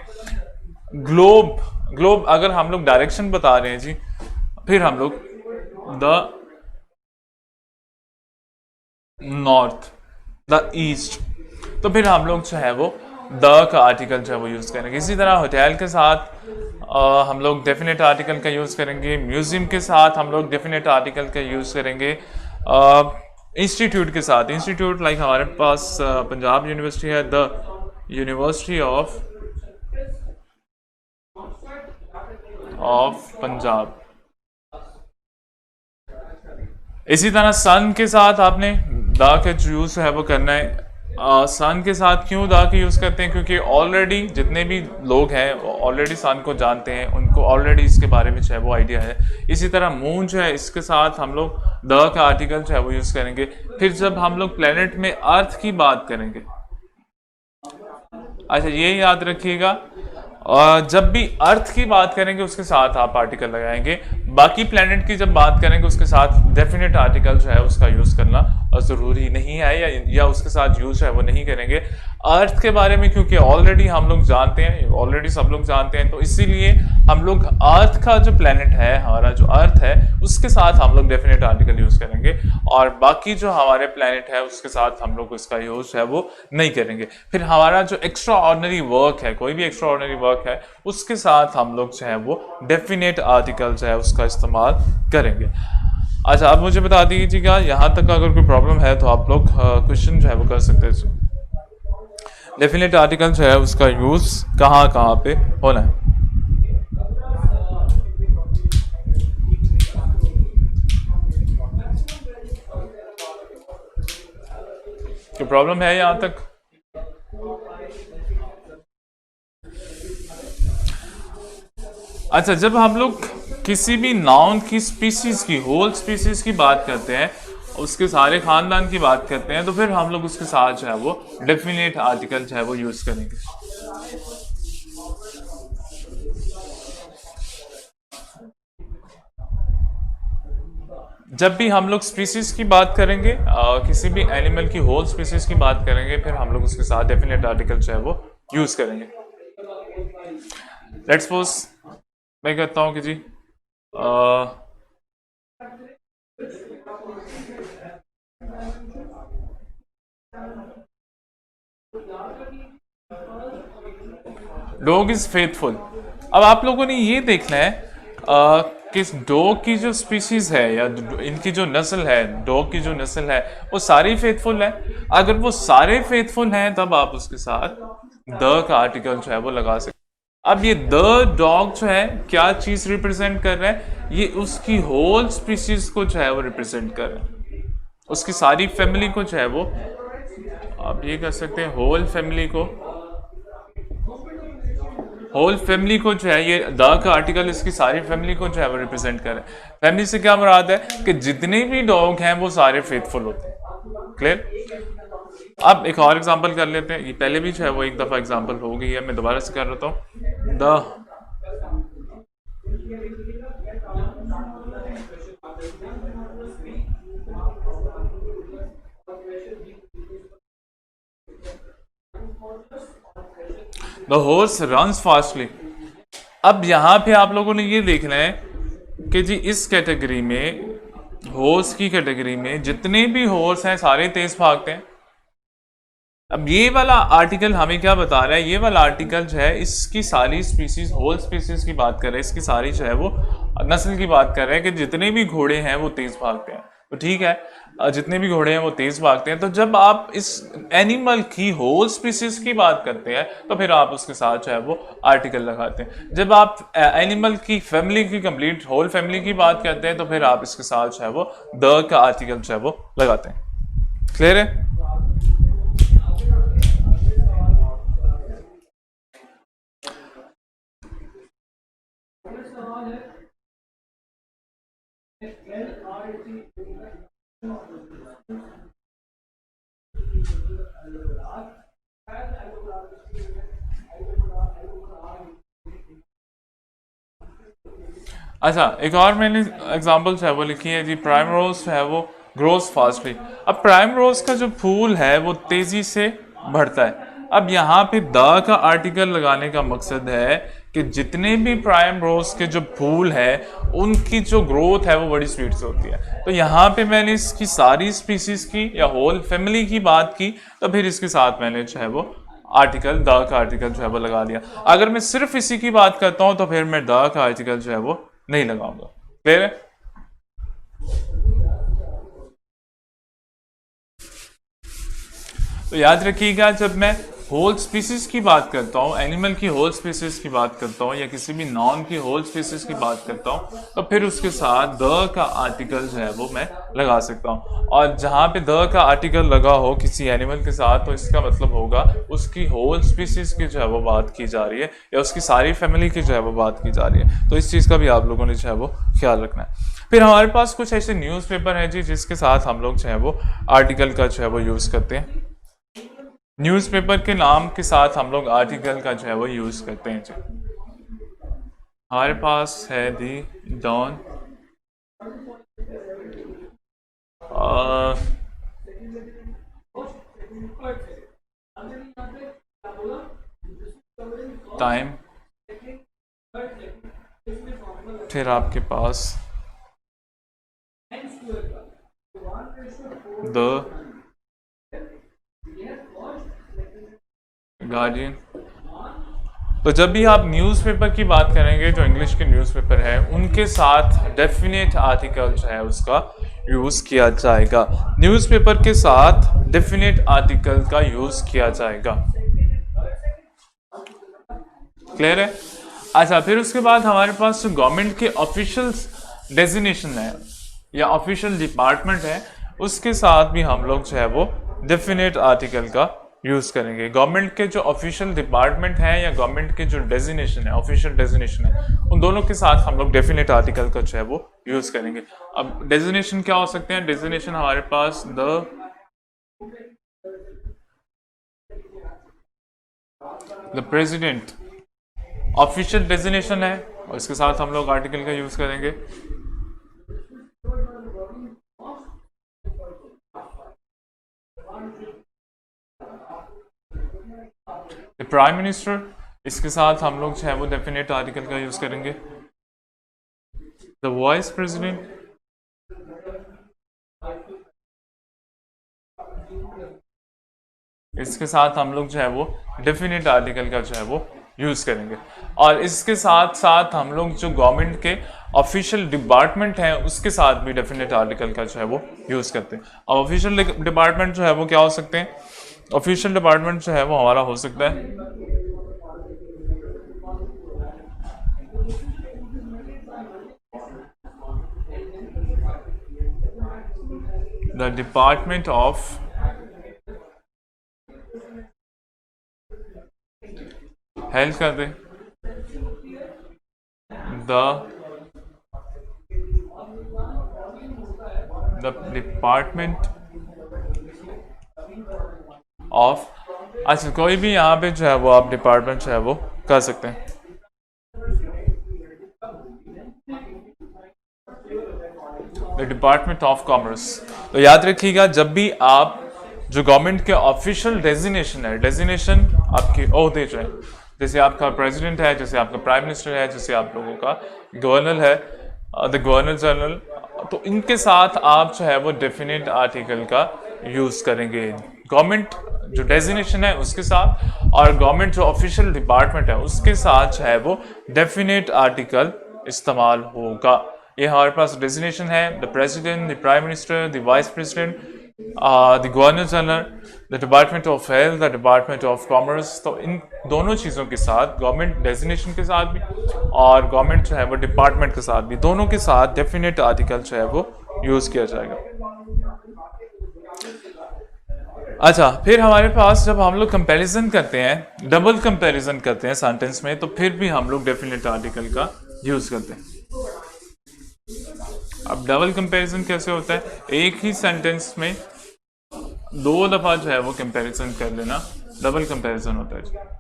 ग्लोब अगर हम लोग डायरेक्शन बता रहे हैं जी, फिर हम लोग द नॉर्थ, द ईस्ट, तो फिर हम लोग जो है वो द का आर्टिकल जो है वो यूज़ करेंगे। इसी तरह होटल के साथ हम लोग डेफिनेट आर्टिकल का यूज़ करेंगे। म्यूज़ियम के साथ हम लोग डेफिनेट आर्टिकल का यूज़ करेंगे। इंस्टीट्यूट के साथ, इंस्टीट्यूट लाइक हमारे पास पंजाब यूनिवर्सिटी है, द यूनिवर्सिटी ऑफ पंजाब। इसी तरह सन के साथ आपने दा का यूज़ है वो करना है। सन के साथ क्यों दा का यूज़ करते हैं? क्योंकि ऑलरेडी जितने भी लोग हैं ऑलरेडी सन को जानते हैं, उनको ऑलरेडी इसके बारे में जो है वो आइडिया है। इसी तरह मून जो है इसके साथ हम लोग द का आर्टिकल जो है वो यूज़ करेंगे। फिर जब हम लोग प्लेनेट में अर्थ की बात करेंगे, अच्छा ये याद रखिएगा, और जब भी अर्थ की बात करेंगे उसके साथ आप आर्टिकल लगाएंगे। बाकी प्लेनेट की जब बात करेंगे उसके साथ डेफिनेट आर्टिकल जो है उसका यूज़ करना ज़रूरी नहीं है, या उसके साथ यूज़ है वो नहीं करेंगे। अर्थ के बारे में क्योंकि ऑलरेडी हम लोग जानते हैं, ऑलरेडी सब लोग जानते हैं, तो इसीलिए हम लोग अर्थ का जो प्लेनेट है, हमारा जो अर्थ है, उसके साथ हम लोग डेफिनेट आर्टिकल यूज़ करेंगे, और बाकी जो हमारे प्लेनेट है उसके साथ हम लोग उसका यूज़ है वो नहीं करेंगे। फिर हमारा जो एक्स्ट्रा ऑर्डिनरी वर्क है, कोई भी एक्स्ट्रा ऑर्डिनरी वर्क है, उसके साथ हम लोग जो है वो डेफिनेट आर्टिकल जो है उसका इस्तेमाल करेंगे। अच्छा, अब मुझे बता दीजिएगा, यहाँ तक अगर कोई प्रॉब्लम है तो आप लोग क्वेश्चन जो है वो कर सकते हैं। डेफिनेट आर्टिकल जो है उसका यूज़ कहाँ कहाँ पे होना है। कोई प्रॉब्लम है यहाँ तक? अच्छा, जब हम लोग किसी भी नाउन की स्पीसीज की, होल स्पीसीज की बात करते हैं, उसके सारे खानदान की बात करते हैं, तो फिर हम लोग उसके साथ जो है वो डेफिनेट आर्टिकल जो है वो यूज करेंगे। जब भी हम लोग स्पीसीज की बात करेंगे, किसी भी एनिमल की होल स्पीसीज की बात करेंगे, फिर हम लोग उसके साथ डेफिनेट आर्टिकल जो है वो यूज करेंगे। लेट्स सपोज मैं कहता हूं कि जी डॉग इज फेथफुल। अब आप लोगों ने ये देखना है कि डॉग की जो स्पीसीज है या इनकी जो नस्ल है, डॉग की जो नस्ल है, वो सारी फेथफुल है। अगर वो सारे फेथफुल हैं तब आप उसके साथ द का आर्टिकल जो है वो लगा सकते। अब ये द डॉग जो है क्या चीज रिप्रेजेंट कर रहा है? ये उसकी होल स्पीसीज को जो है वो रिप्रेजेंट कर रहा है, उसकी सारी फैमिली को जो है वो, आप ये कह सकते हैं होल फैमिली को, होल फैमिली को जो है ये द का आर्टिकल इसकी सारी फैमिली को जो है वो रिप्रेजेंट कर रहा है। फैमिली से क्या मुराद है कि जितने भी डॉग हैं वो सारे फेथफुल होते हैं। क्लियर? अब एक और एग्जांपल कर लेते हैं, ये पहले भी जो है वो एक दफा एग्जांपल हो गई है, मैं दोबारा से कर रहा हूँ। The horse runs fastly. अब यहां पे आप लोगों ने ये देखना है कि जी इस कैटेगरी में, हॉर्स की कैटेगरी में जितने भी हॉर्स हैं सारे तेज भागते हैं। अब ये वाला आर्टिकल हमें क्या बता रहा है? ये वाला आर्टिकल जो है इसकी सारी स्पीसीज, होल स्पीसीज की बात कर रहा है, इसकी सारी जो है वो नस्ल की बात कर रहा है कि जितने भी घोड़े हैं वो तेज भागते हैं। तो ठीक है, जितने भी घोड़े हैं वो तेज भागते हैं। तो जब आप इस एनिमल की होल स्पीसीज की बात करते हैं तो फिर आप उसके साथ जो है वो आर्टिकल लगाते हैं। जब आप एनिमल की फैमिली की, कंप्लीट होल फैमिली की बात करते हैं, तो फिर आप इसके साथ जो है वो द का आर्टिकल जो है वो लगाते हैं। क्लियर है? अच्छा, एक और मैंने एग्जांपल जो है वो लिखी है जी, प्राइम रोज है वो ग्रोस फास्टली। अब प्राइम रोज का जो फूल है वो तेजी से बढ़ता है। अब यहाँ पे द का आर्टिकल लगाने का मकसद है कि जितने भी प्राइम रोज के जो फूल है उनकी जो ग्रोथ है वो बड़ी स्पीड से होती है। तो यहाँ पे मैंने इसकी सारी स्पीसीज की या होल फैमिली की बात की, तो फिर इसके साथ मैंने जो है वो आर्टिकल द का आर्टिकल जो है वो लगा दिया। अगर मैं सिर्फ इसी की बात करता हूं तो फिर मैं द का आर्टिकल जो है वो नहीं लगाऊंगा। क्लियर है? तो याद रखिएगा, जब मैं होल स्पीसीज की बात करता हूँ, एनिमल की होल स्पीसीज की बात करता हूँ, या किसी भी नॉन की होल स्पीसीज की बात करता हूँ, तो फिर उसके साथ द का आर्टिकल जो है वो मैं लगा सकता हूँ। और जहाँ पे द का आर्टिकल लगा हो किसी एनिमल के साथ, तो इसका मतलब होगा उसकी होल स्पीसीज की जो है वो बात की जा रही है, या उसकी सारी फैमिली की जो है वो बात की जा रही है। तो इस चीज़ का भी आप लोगों ने जो है वो ख्याल रखना है। फिर हमारे पास कुछ ऐसे न्यूज़पेपर है जी, जिसके साथ हम लोग जो है वो आर्टिकल का जो है वो यूज़ करते हैं। न्यूज़पेपर के नाम के साथ हम लोग आर्टिकल का जो है वो यूज़ करते हैं जी। हमारे पास है दी डॉन, टाइम, फिर आपके पास द गार्डियन। तो जब भी आप न्यूज़पेपर की बात करेंगे, जो इंग्लिश के न्यूज़पेपर है, उनके साथ डेफिनेट आर्टिकल जो है उसका यूज़ किया जाएगा। न्यूज़पेपर के साथ डेफिनेट आर्टिकल का यूज़ किया जाएगा। क्लियर है? अच्छा, फिर उसके बाद हमारे पास जो गवर्नमेंट के ऑफिशियल डेजिग्नेशन है या ऑफिशियल डिपार्टमेंट है, उसके साथ भी हम लोग जो है वो डेफिनेट आर्टिकल का यूज करेंगे। गवर्नमेंट के जो ऑफिशियल डिपार्टमेंट है या गवर्नमेंट के जो डेजिग्नेशन है, ऑफिशियल डेजिग्नेशन है, उन दोनों के साथ हम लोग डेफिनेट आर्टिकल का जो है वो यूज करेंगे। अब डेजिग्नेशन क्या हो सकते हैं? डेजिग्नेशन हमारे पास द प्रेसिडेंट ऑफिशियल डेजिग्नेशन है, और इसके साथ हम लोग आर्टिकल का यूज करेंगे। प्राइम मिनिस्टर, इसके साथ हम लोग जो है वो डेफिनेट आर्टिकल का यूज करेंगे। द वाइस प्रेसिडेंट, इसके साथ हम लोग जो है वो डेफिनेट आर्टिकल का जो है वो यूज करेंगे। और इसके साथ साथ हम लोग जो गवर्नमेंट के ऑफिशियल डिपार्टमेंट हैं, उसके साथ भी डेफिनेट आर्टिकल का जो है वो यूज करते हैं। अब ऑफिशियल डिपार्टमेंट जो है वो क्या हो सकते हैं? ऑफिशियल डिपार्टमेंट जो है वो हमारा हो सकता है द डिपार्टमेंट ऑफ हेल्थ कर दे, द डिपार्टमेंट ऑफ, अच्छा कोई भी यहाँ पे जो है वो आप डिपार्टमेंट जो है वो कर सकते हैं। The department of commerce. तो याद रखिएगा, जब भी आप जो गवर्नमेंट के ऑफिशियल डेजिग्नेशन है, डेजिग्नेशन आपके ओहदे जो है, जैसे आपका प्रेसिडेंट है, जैसे आपका प्राइम मिनिस्टर है, जैसे आप लोगों का गवर्नर है, द गवर्नर जनरल, तो इनके साथ आप जो है वो डेफिनेट आर्टिकल का यूज करेंगे। गवर्नमेंट जो डेजिग्नेशन है उसके साथ, और गवर्नमेंट जो ऑफिशियल डिपार्टमेंट है उसके साथ जो है वो डेफिनेट आर्टिकल इस्तेमाल होगा। ये हमारे पास डेजिग्नेशन है the president, the prime minister, the vice president, the governor general, the department of health, the department of commerce. तो इन दोनों चीज़ों के साथ, गवर्नमेंट डेजिग्नेशन के साथ भी और गवर्नमेंट जो है वो डिपार्टमेंट के साथ भी, दोनों के साथ डेफिनेट आर्टिकल जो है वो यूज़ किया जाएगा। अच्छा, फिर हमारे पास जब हम लोग कंपैरिजन करते हैं, डबल कंपैरिजन करते हैं सेंटेंस में, तो फिर भी हम लोग डेफिनेट आर्टिकल का यूज़ करते हैं। अब डबल कंपैरिजन कैसे होता है? एक ही सेंटेंस में दो दफा जो है वो कंपैरिजन कर लेना, डबल कंपैरिजन होता है।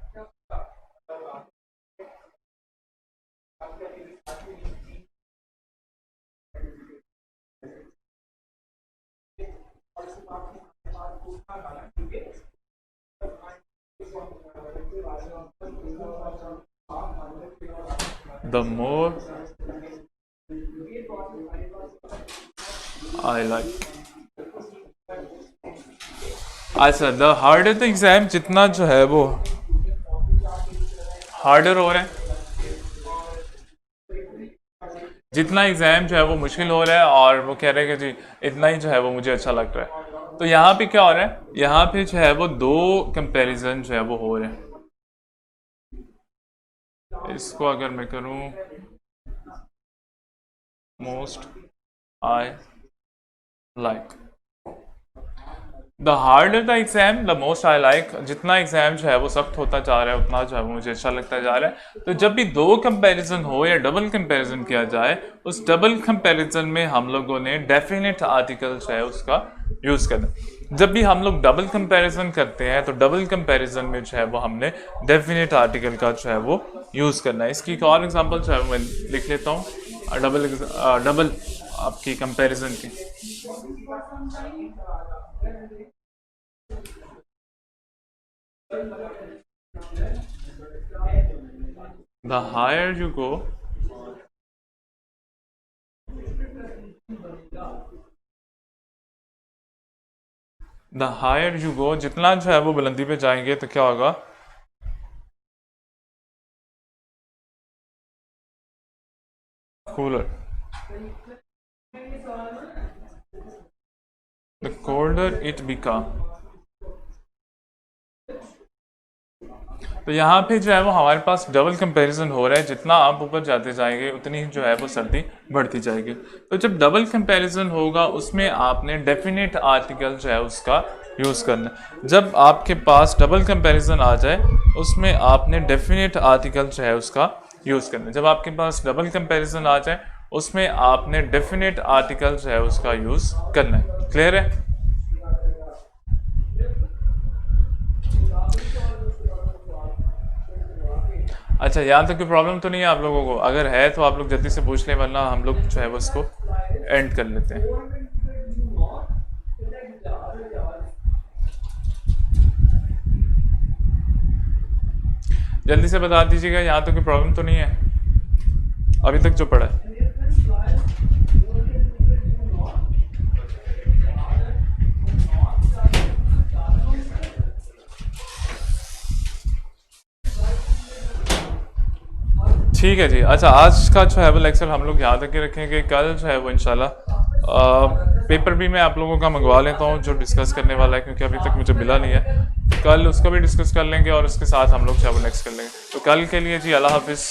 The more I like, अच्छा, द हार्डर द एग्जाम, जितना जो है वो हार्डर हो रहा है, जितना एग्जाम जो है वो मुश्किल हो रहा है, और वो कह रहे हैं कि जी इतना ही जो है वो मुझे अच्छा लग रहा है। तो यहाँ पे क्या हो रहा है, यहाँ पे जो है वो दो कंपैरिजन जो है वो हो रहे हैं। इसको अगर मैं करूँ, most I like, the harder the exam the most I like, जितना एग्जाम जो है वो सख्त होता जा रहा है उतना जो है वो मुझे अच्छा लगता जा रहा है। तो जब भी दो कंपैरिजन हो या डबल कंपैरिजन किया जाए, उस डबल कंपैरिजन में हम लोगों ने डेफिनेट आर्टिकल जो है उसका यूज करना। जब भी हम लोग डबल कंपैरिजन करते हैं तो डबल कंपैरिजन में जो है वो हमने डेफिनेट आर्टिकल का जो है वो यूज करना है। इसकी एक और एग्जांपल जो है मैं लिख लेता हूँ, डबल डबल आपकी कंपैरिजन की। The higher you go, the higher you go, जितना जो है वो बुलंदी पे जाएंगे तो क्या होगा, cooler, the colder it become। तो यहाँ पे जो है वो हमारे पास डबल कंपैरिजन हो रहा है, जितना आप ऊपर जाते जाएंगे उतनी जो है वो सर्दी बढ़ती जाएगी। तो जब डबल कंपैरिजन होगा उसमें आपने डेफिनेट आर्टिकल जो है उसका यूज़ करना है। जब आपके पास डबल कंपैरिजन आ जाए उसमें आपने डेफिनेट आर्टिकल जो है उसका यूज़ करना है। जब आपके पास डबल कंपैरिजन आ जाए उसमें आपने डेफिनेट आर्टिकल जो है उसका यूज़ करना है। क्लियर है? अच्छा, यहाँ तक कोई प्रॉब्लम तो नहीं है आप लोगों को? अगर है तो आप लोग जल्दी से पूछ लें, वरना हम लोग जो है वो इसको एंड कर लेते हैं। जल्दी से बता दीजिएगा, यहाँ तक कोई प्रॉब्लम तो नहीं है अभी तक जो पढ़ा है? ठीक है जी। अच्छा, आज का जो है वो लेक्चर हम लोग यहाँ तक ही रखेंगे। कल जो है वो इंशाल्लाह पेपर भी मैं आप लोगों का मंगवा लेता हूँ जो डिस्कस करने वाला है, क्योंकि अभी तक मुझे मिला नहीं है। तो कल उसका भी डिस्कस कर लेंगे और उसके साथ हम लोग जो है वो नेक्स्ट कर लेंगे। तो कल के लिए जी अल्लाह हाफिज़।